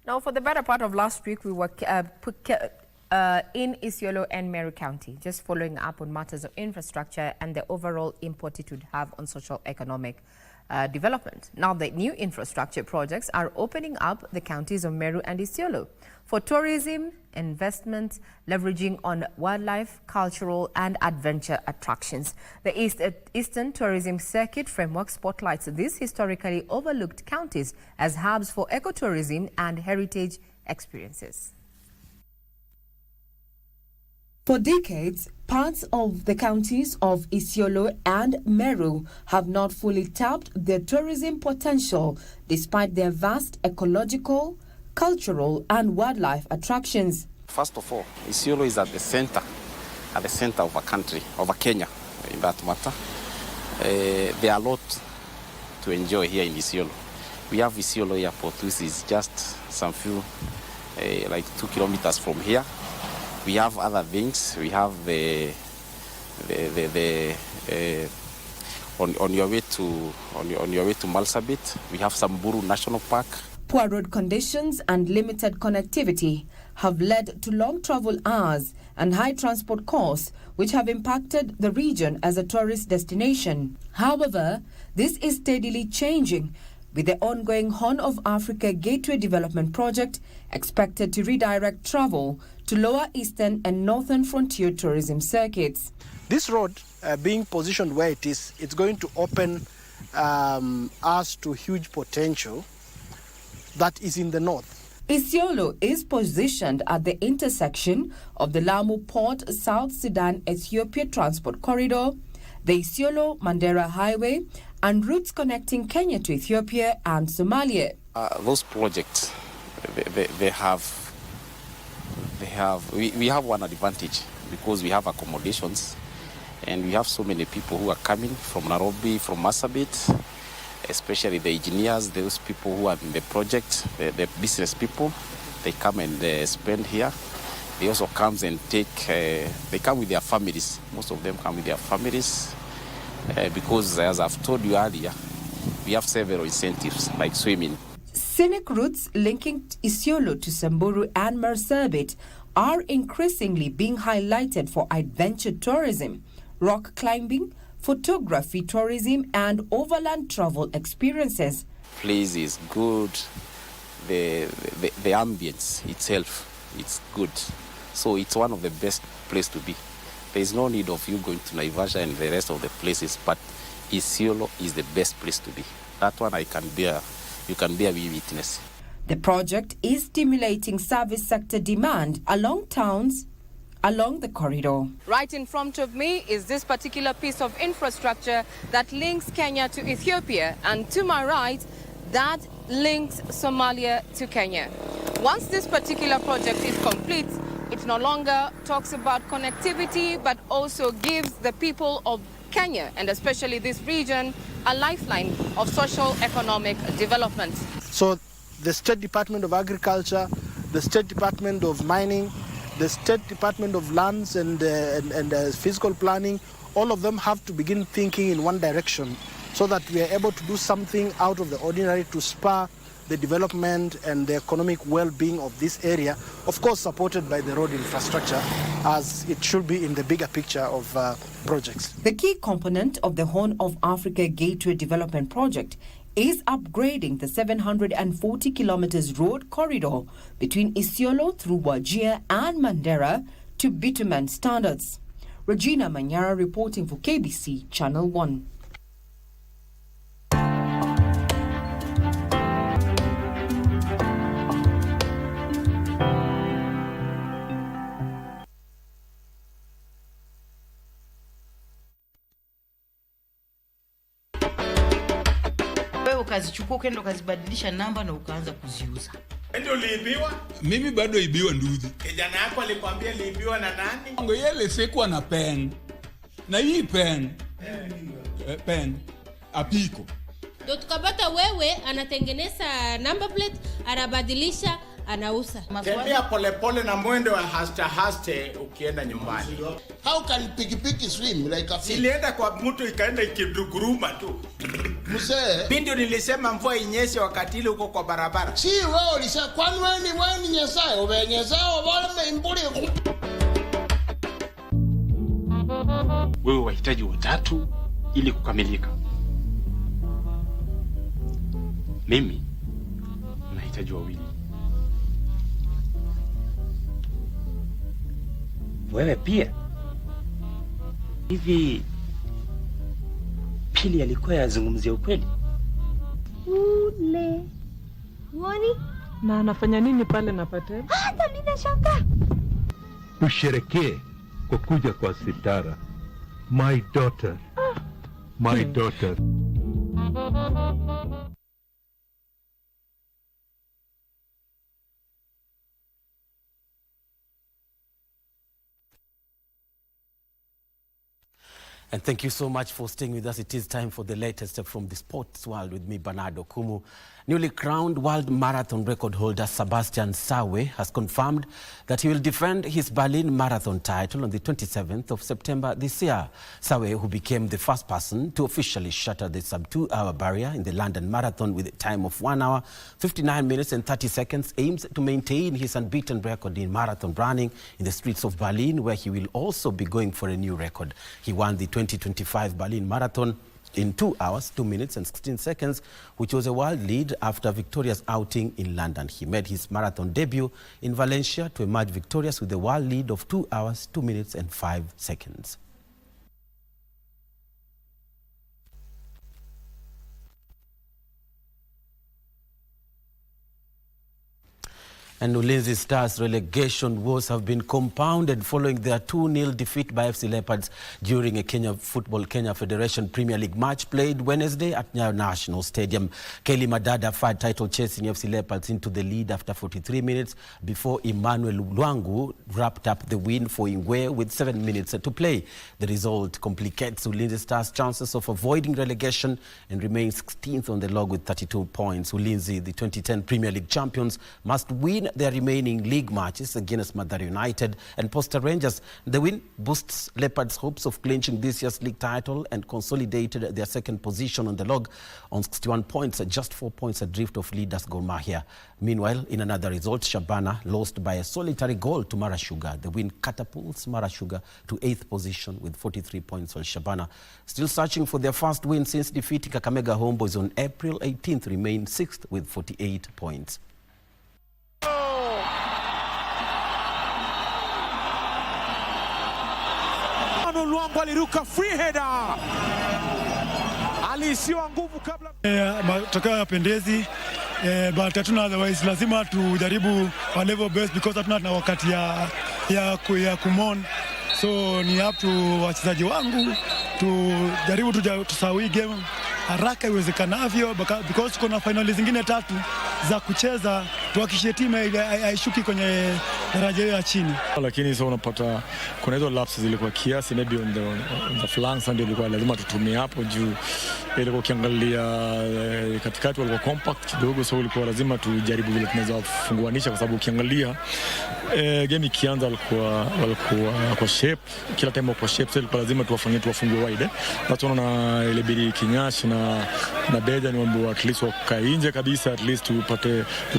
Now, for the better part of last week, we were in Isiolo and Meru County, just following up on matters of infrastructure and the overall import it would have on social-economic development. Now, the new infrastructure projects are opening up the counties of Meru and Isiolo for tourism, investment, leveraging on wildlife, cultural and adventure attractions. The Eastern Tourism Circuit framework spotlights these historically overlooked counties as hubs for ecotourism and heritage experiences. For decades, parts of the counties of Isiolo and Meru have not fully tapped their tourism potential despite their vast ecological, cultural and wildlife attractions. First of all, Isiolo is at the center of a country, of a Kenya, in that matter. There are a lot to enjoy here in Isiolo. We have Isiolo Airport, which is just some few, like 2 kilometers from here. We have other things. We have on your way to Marsabit, we have Samburu National Park. Poor road conditions and limited connectivity have led to long travel hours and high transport costs, which have impacted the region as a tourist destination. However, this is steadily changing, with the ongoing Horn of Africa Gateway Development Project expected to redirect travel to lower eastern and northern frontier tourism circuits. This road being positioned where it is, it's going to open us to huge potential that is in the north. Isiolo is positioned at the intersection of the Lamu Port South Sudan-Ethiopia Transport Corridor, the Isiolo-Mandera Highway, and routes connecting Kenya to Ethiopia and Somalia. Those projects, we have one advantage because we have accommodations and we have so many people who are coming from Nairobi, from Marsabit, especially the engineers, those people who are in the project, the business people, they come and spend here. They also come and they come with their families. Most of them come with their families because, as I've told you earlier, we have several incentives like swimming. Scenic routes linking Isiolo to Samburu and Marsabit are increasingly being highlighted for adventure tourism, rock climbing, photography tourism, and overland travel experiences. Place is good. The ambience itself, it's good. So it's one of the best places to be. There is no need of you going to Naivasha and the rest of the places, but Isiolo is the best place to be. That one you can bear witness. The project is stimulating service sector demand along towns along the corridor. Right in front of me is this particular piece of infrastructure that links Kenya to Ethiopia, and to my right, that links Somalia to Kenya. Once this particular project is complete, it no longer talks about connectivity, but also gives the people of Kenya, and especially this region, a lifeline of social-economic development. So the State Department of Agriculture, the State Department of Mining, the State Department of Lands and Physical Planning, all of them have to begin thinking in one direction so that we are able to do something out of the ordinary to spur the development and the economic well-being of this area, of course supported by the road infrastructure as it should be in the bigger picture of projects. The key component of the Horn of Africa Gateway Development Project is upgrading the 740 kilometers road corridor between Isiolo through Wajir and Mandera to bitumen standards. Regina Manyara reporting for KBC Channel 1. Ukazichukua ukaenda ukazibadilisha namba na ukaanza kuziuza. Ndio liibiwa? Mimi bado ibiwa nduzi. Kijana yako alikwambia liibiwa na nani? Ngo yele sikuwa na pen. Na hii pen. Pen. Apiko. Ndio tukapata wewe anatengeneza number plate, anabadilisha, anauza. Tembea polepole na mwendo wa haste ukienda nyumbani. How can pikipiki swim like a fish? Ilienda kwa mtu ikaenda ikiduguruma tu. Mzee, Bindu nilisema mvua inyeshe wakati ile uko kwa barabara. Si wewe ulisema kwani wewe ni nyesaye, ubenyezao wale mburi. Wewe wahitaji watatu ili kukamilika. Mimi nahitaji wawili. Wewe pia. Hivi Pili alikuwa yazungumzia ukweli? Ule. Wani? Na anafanya nini pale na Patel? Hata mimi nashangaa. Tusherekee kwa kuja kwa Sitara. My daughter. My daughter. And thank you so much for staying with us. It is time for the latest from the sports world with me, Bernardo Kumu. Newly crowned world marathon record holder Sebastian Sawe has confirmed that he will defend his Berlin marathon title on the 27th of September this year. Sawe, who became the first person to officially shatter the sub-2-hour barrier in the London Marathon with a time of 1 hour, 59 minutes and 30 seconds, aims to maintain his unbeaten record in marathon running in the streets of Berlin, where he will also be going for a new record. He won the 2025 Berlin Marathon in 2 hours, 2 minutes and 16 seconds, which was a world lead after Victoria's outing in London. He made his marathon debut in Valencia to emerge victorious with a world lead of 2 hours, 2 minutes and 5 seconds. And Ulinzi Stars relegation woes have been compounded following their 2-0 defeat by FC Leopards during a Kenya Federation Premier League match played Wednesday at Nyayo National Stadium. Kelly Madada fired title-chasing FC Leopards into the lead after 43 minutes before Emmanuel Luangu wrapped up the win for Ingwe with 7 minutes to play. The result complicates Ulinzi Stars' chances of avoiding relegation and remains 16th on the log with 32 points. Ulinzi, the 2010 Premier League champions, must win their remaining league matches against Mathare United and Posta Rangers. The win boosts Leopards' hopes of clinching this year's league title and consolidated their second position on the log on 61 points, just 4 points adrift of leaders Gor Mahia. Meanwhile, in another result, Shabana lost by a solitary goal to Mara Sugar. The win catapults Mara Sugar to 8th position with 43 points, while Shabana, still searching for their first win since defeating Kakamega Homeboys on April 18th, remain 6th with 48 points. Luangu aliruka free header. Alisiwa nguvu kabla. Matokeo yapendezi, but hatuna otherwise, lazima tujaribu our level best because hatuna wakati ya kumon. So ni up to wachezaji wangu tujaribu tusawi game haraka iwezekanavyo because kuna finali zingine 3 za kucheza, tuhakikishe timu haishuki kwenye daraja ya chini. Lakini sasa unapata kuna hizo lapses zilikuwa kiasi, maybe on the flanks ndio ilikuwa lazima tutumie hapo juu, ilikuwa ukiangalia katikati walikuwa compact kidogo, so ilikuwa lazima tujaribu vile tunaweza kufunguanisha, kwa sababu ukiangalia game ikianza walikuwa kwa shape, kila time kwa shape, so ilikuwa lazima tuwafungue wide. Watu wanaona ile bidi Kinyashi na Beja ni mambo at least wakae nje kabisa, at least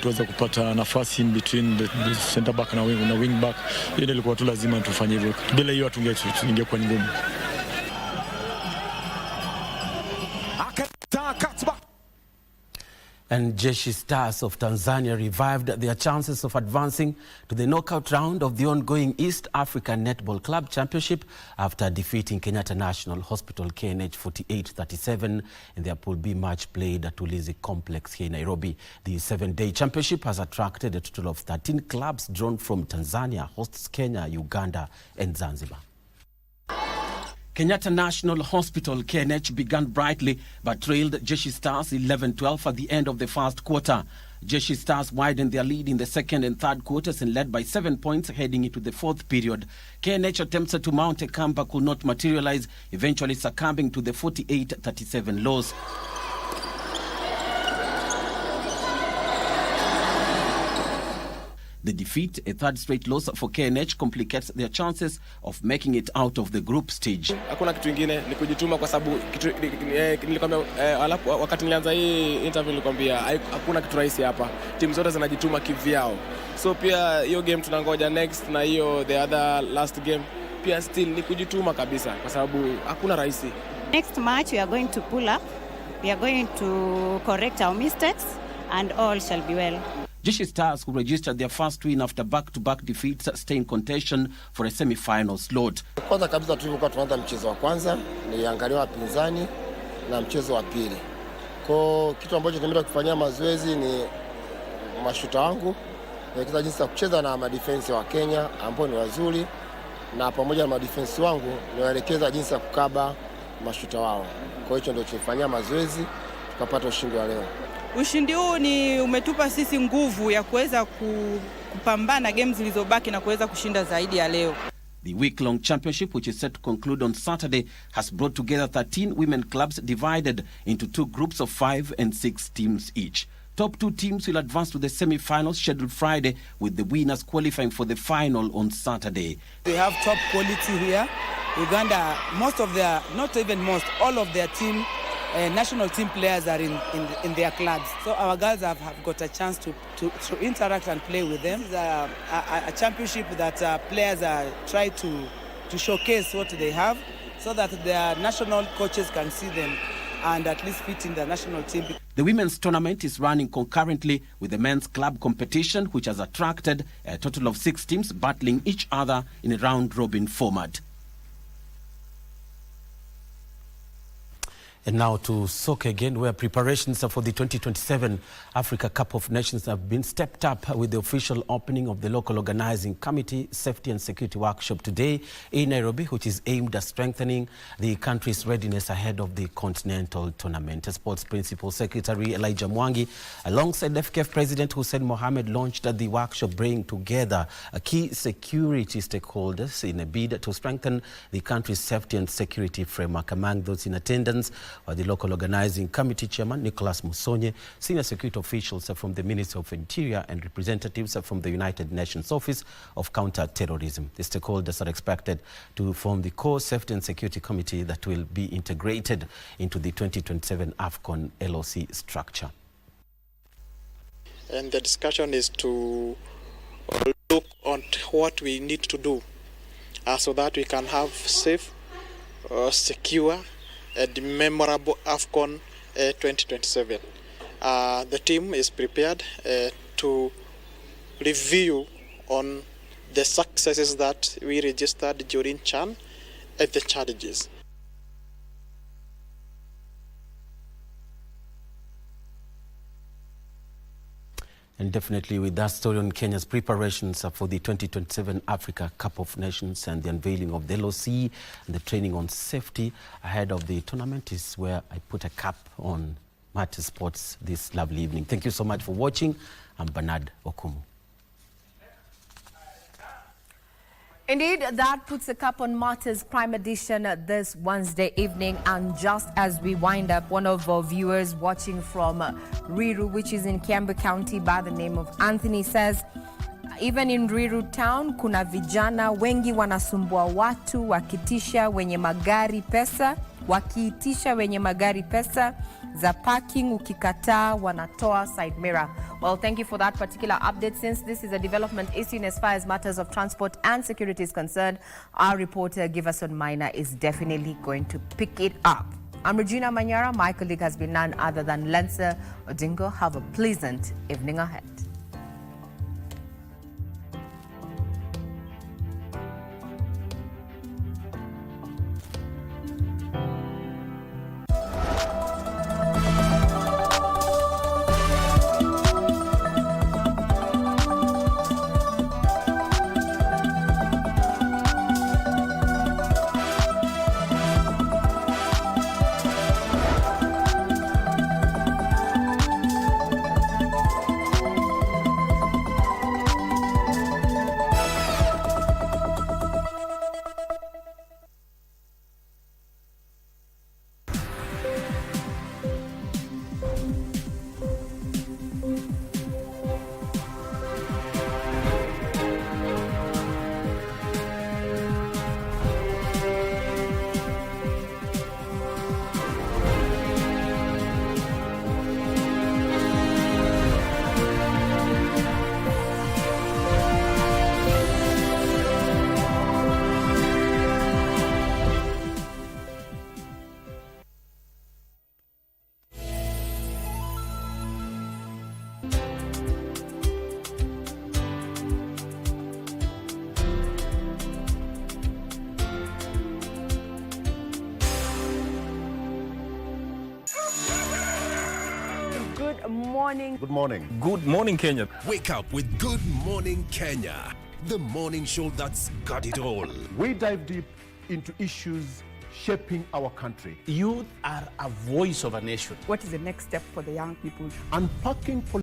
tuweze kupata nafasi in between the center back na wing back. Ile ilikuwa tu lazima tufanye hivyo, bila hiyo tungekuwa ni ngumu. And Jeshi Stars of Tanzania revived their chances of advancing to the knockout round of the ongoing East African Netball Club Championship after defeating Kenyatta National Hospital KNH 48-37 in their Pool B match played at Ulinzi Complex here in Nairobi. The 7-day championship has attracted a total of 13 clubs drawn from Tanzania, hosts Kenya, Uganda and Zanzibar. Kenyatta National Hospital KNH began brightly but trailed Jeshi Stars 11-12 at the end of the first quarter. Jeshi Stars widened their lead in the second and third quarters and led by 7 points heading into the fourth period. KNH attempts to mount a comeback could not materialize, eventually succumbing to the 48-37 loss. The defeat, a third straight loss for KNH, complicates their chances of making it out of the group stage. Hakuna kitu kingine ni kujituma, kwa sababu nilikwambia wakati nilianza hii interview nilikwambia hakuna kitu rahisi hapa. Timu zote zinajituma kivyao. So pia hiyo game tunangoja next na hiyo the other last game pia still ni kujituma kabisa, kwa sababu hakuna rahisi. Next match we are going to pull up. We are going to correct our mistakes and all shall be well. Jeshi Stars, who registered their first win after back-to-back defeats, stay in contention for a semi-final slot. Kwanza kabisa tulikuwa tunaanza mchezo wa kwanza, niangalia wapinzani na mchezo wa pili. Kwa kitu ambacho tumeenda kufanyia mazoezi ni mashuta wangu, nikiza jinsi ya kucheza na madefense wa Kenya ambao ni wazuri, na pamoja na madefense wangu niwaelekeza jinsi ya kukaba mashuta wao. Kwa hiyo ndio tulifanyia mazoezi tukapata ushindi wa leo. Ushindi huu ni umetupa sisi nguvu ya kuweza kupambana games zilizobaki na kuweza kushinda zaidi ya leo. The week-long championship, which is set to conclude on Saturday, has brought together 13 women clubs divided into 2 groups of 5 and 6 teams each. Top 2 teams will advance to the semi-finals scheduled Friday, with the winners qualifying for the final on Saturday. They have top quality here. Uganda, most of their, not even most, all of their team, national team players are in their clubs. So our girls have got a chance to interact and play with them. It's a championship that players are trying to showcase what they have so that their national coaches can see them and at least fit in the national team. The women's tournament is running concurrently with the men's club competition, which has attracted a total of 6 teams battling each other in a round-robin format. And now to soccer again, where preparations for the 2027 Africa Cup of Nations have been stepped up with the official opening of the local organizing committee safety and security workshop today in Nairobi, which is aimed at strengthening the country's readiness ahead of the continental tournament. Sports Principal Secretary Elijah Mwangi, alongside FKF President Hussein Mohamed, launched the workshop, bringing together key security stakeholders in a bid to strengthen the country's safety and security framework. Among those in attendance were the local organizing committee chairman Nicholas Musonye, senior security officials from the Ministry of Interior, and representatives from the United Nations Office of Counter-Terrorism. The stakeholders are expected to form the core safety and security committee that will be integrated into the 2027 AFCON LOC structure. And the discussion is to look on what we need to do so that we can have safe, secure, and memorable AFCON 2027. The team is prepared to review on the successes that we registered during CHAN and the challenges. And definitely with that story on Kenya's preparations for the 2027 Africa Cup of Nations and the unveiling of the LOC and the training on safety ahead of the tournament is where I put a cap on Matters Sports this lovely evening. Thank you so much for watching. I'm Bernard Okumu. Indeed, that puts a cap on Martyrs Prime Edition this Wednesday evening. And just as we wind up, one of our viewers watching from Riru, which is in Kiambu County, by the name of Anthony, says, even in Riru town, kuna vijana wengi wanasumbua watu wakiitisha wenye magari pesa za parking, ukikataa wanatoa side mirror. Well, thank you for that particular update. Since this is a development issue in as far as matters of transport and security is concerned, our reporter Giverson Minor is definitely going to pick it up. I'm Regina Manyara. My colleague has been none other than Lensa Odingo. Have a pleasant evening ahead. Good morning. Good morning, Kenya. Wake up with Good Morning Kenya, the morning show that's got it all. We dive deep into issues shaping our country. Youth are a voice of a nation. What is the next step for the young people? Unpacking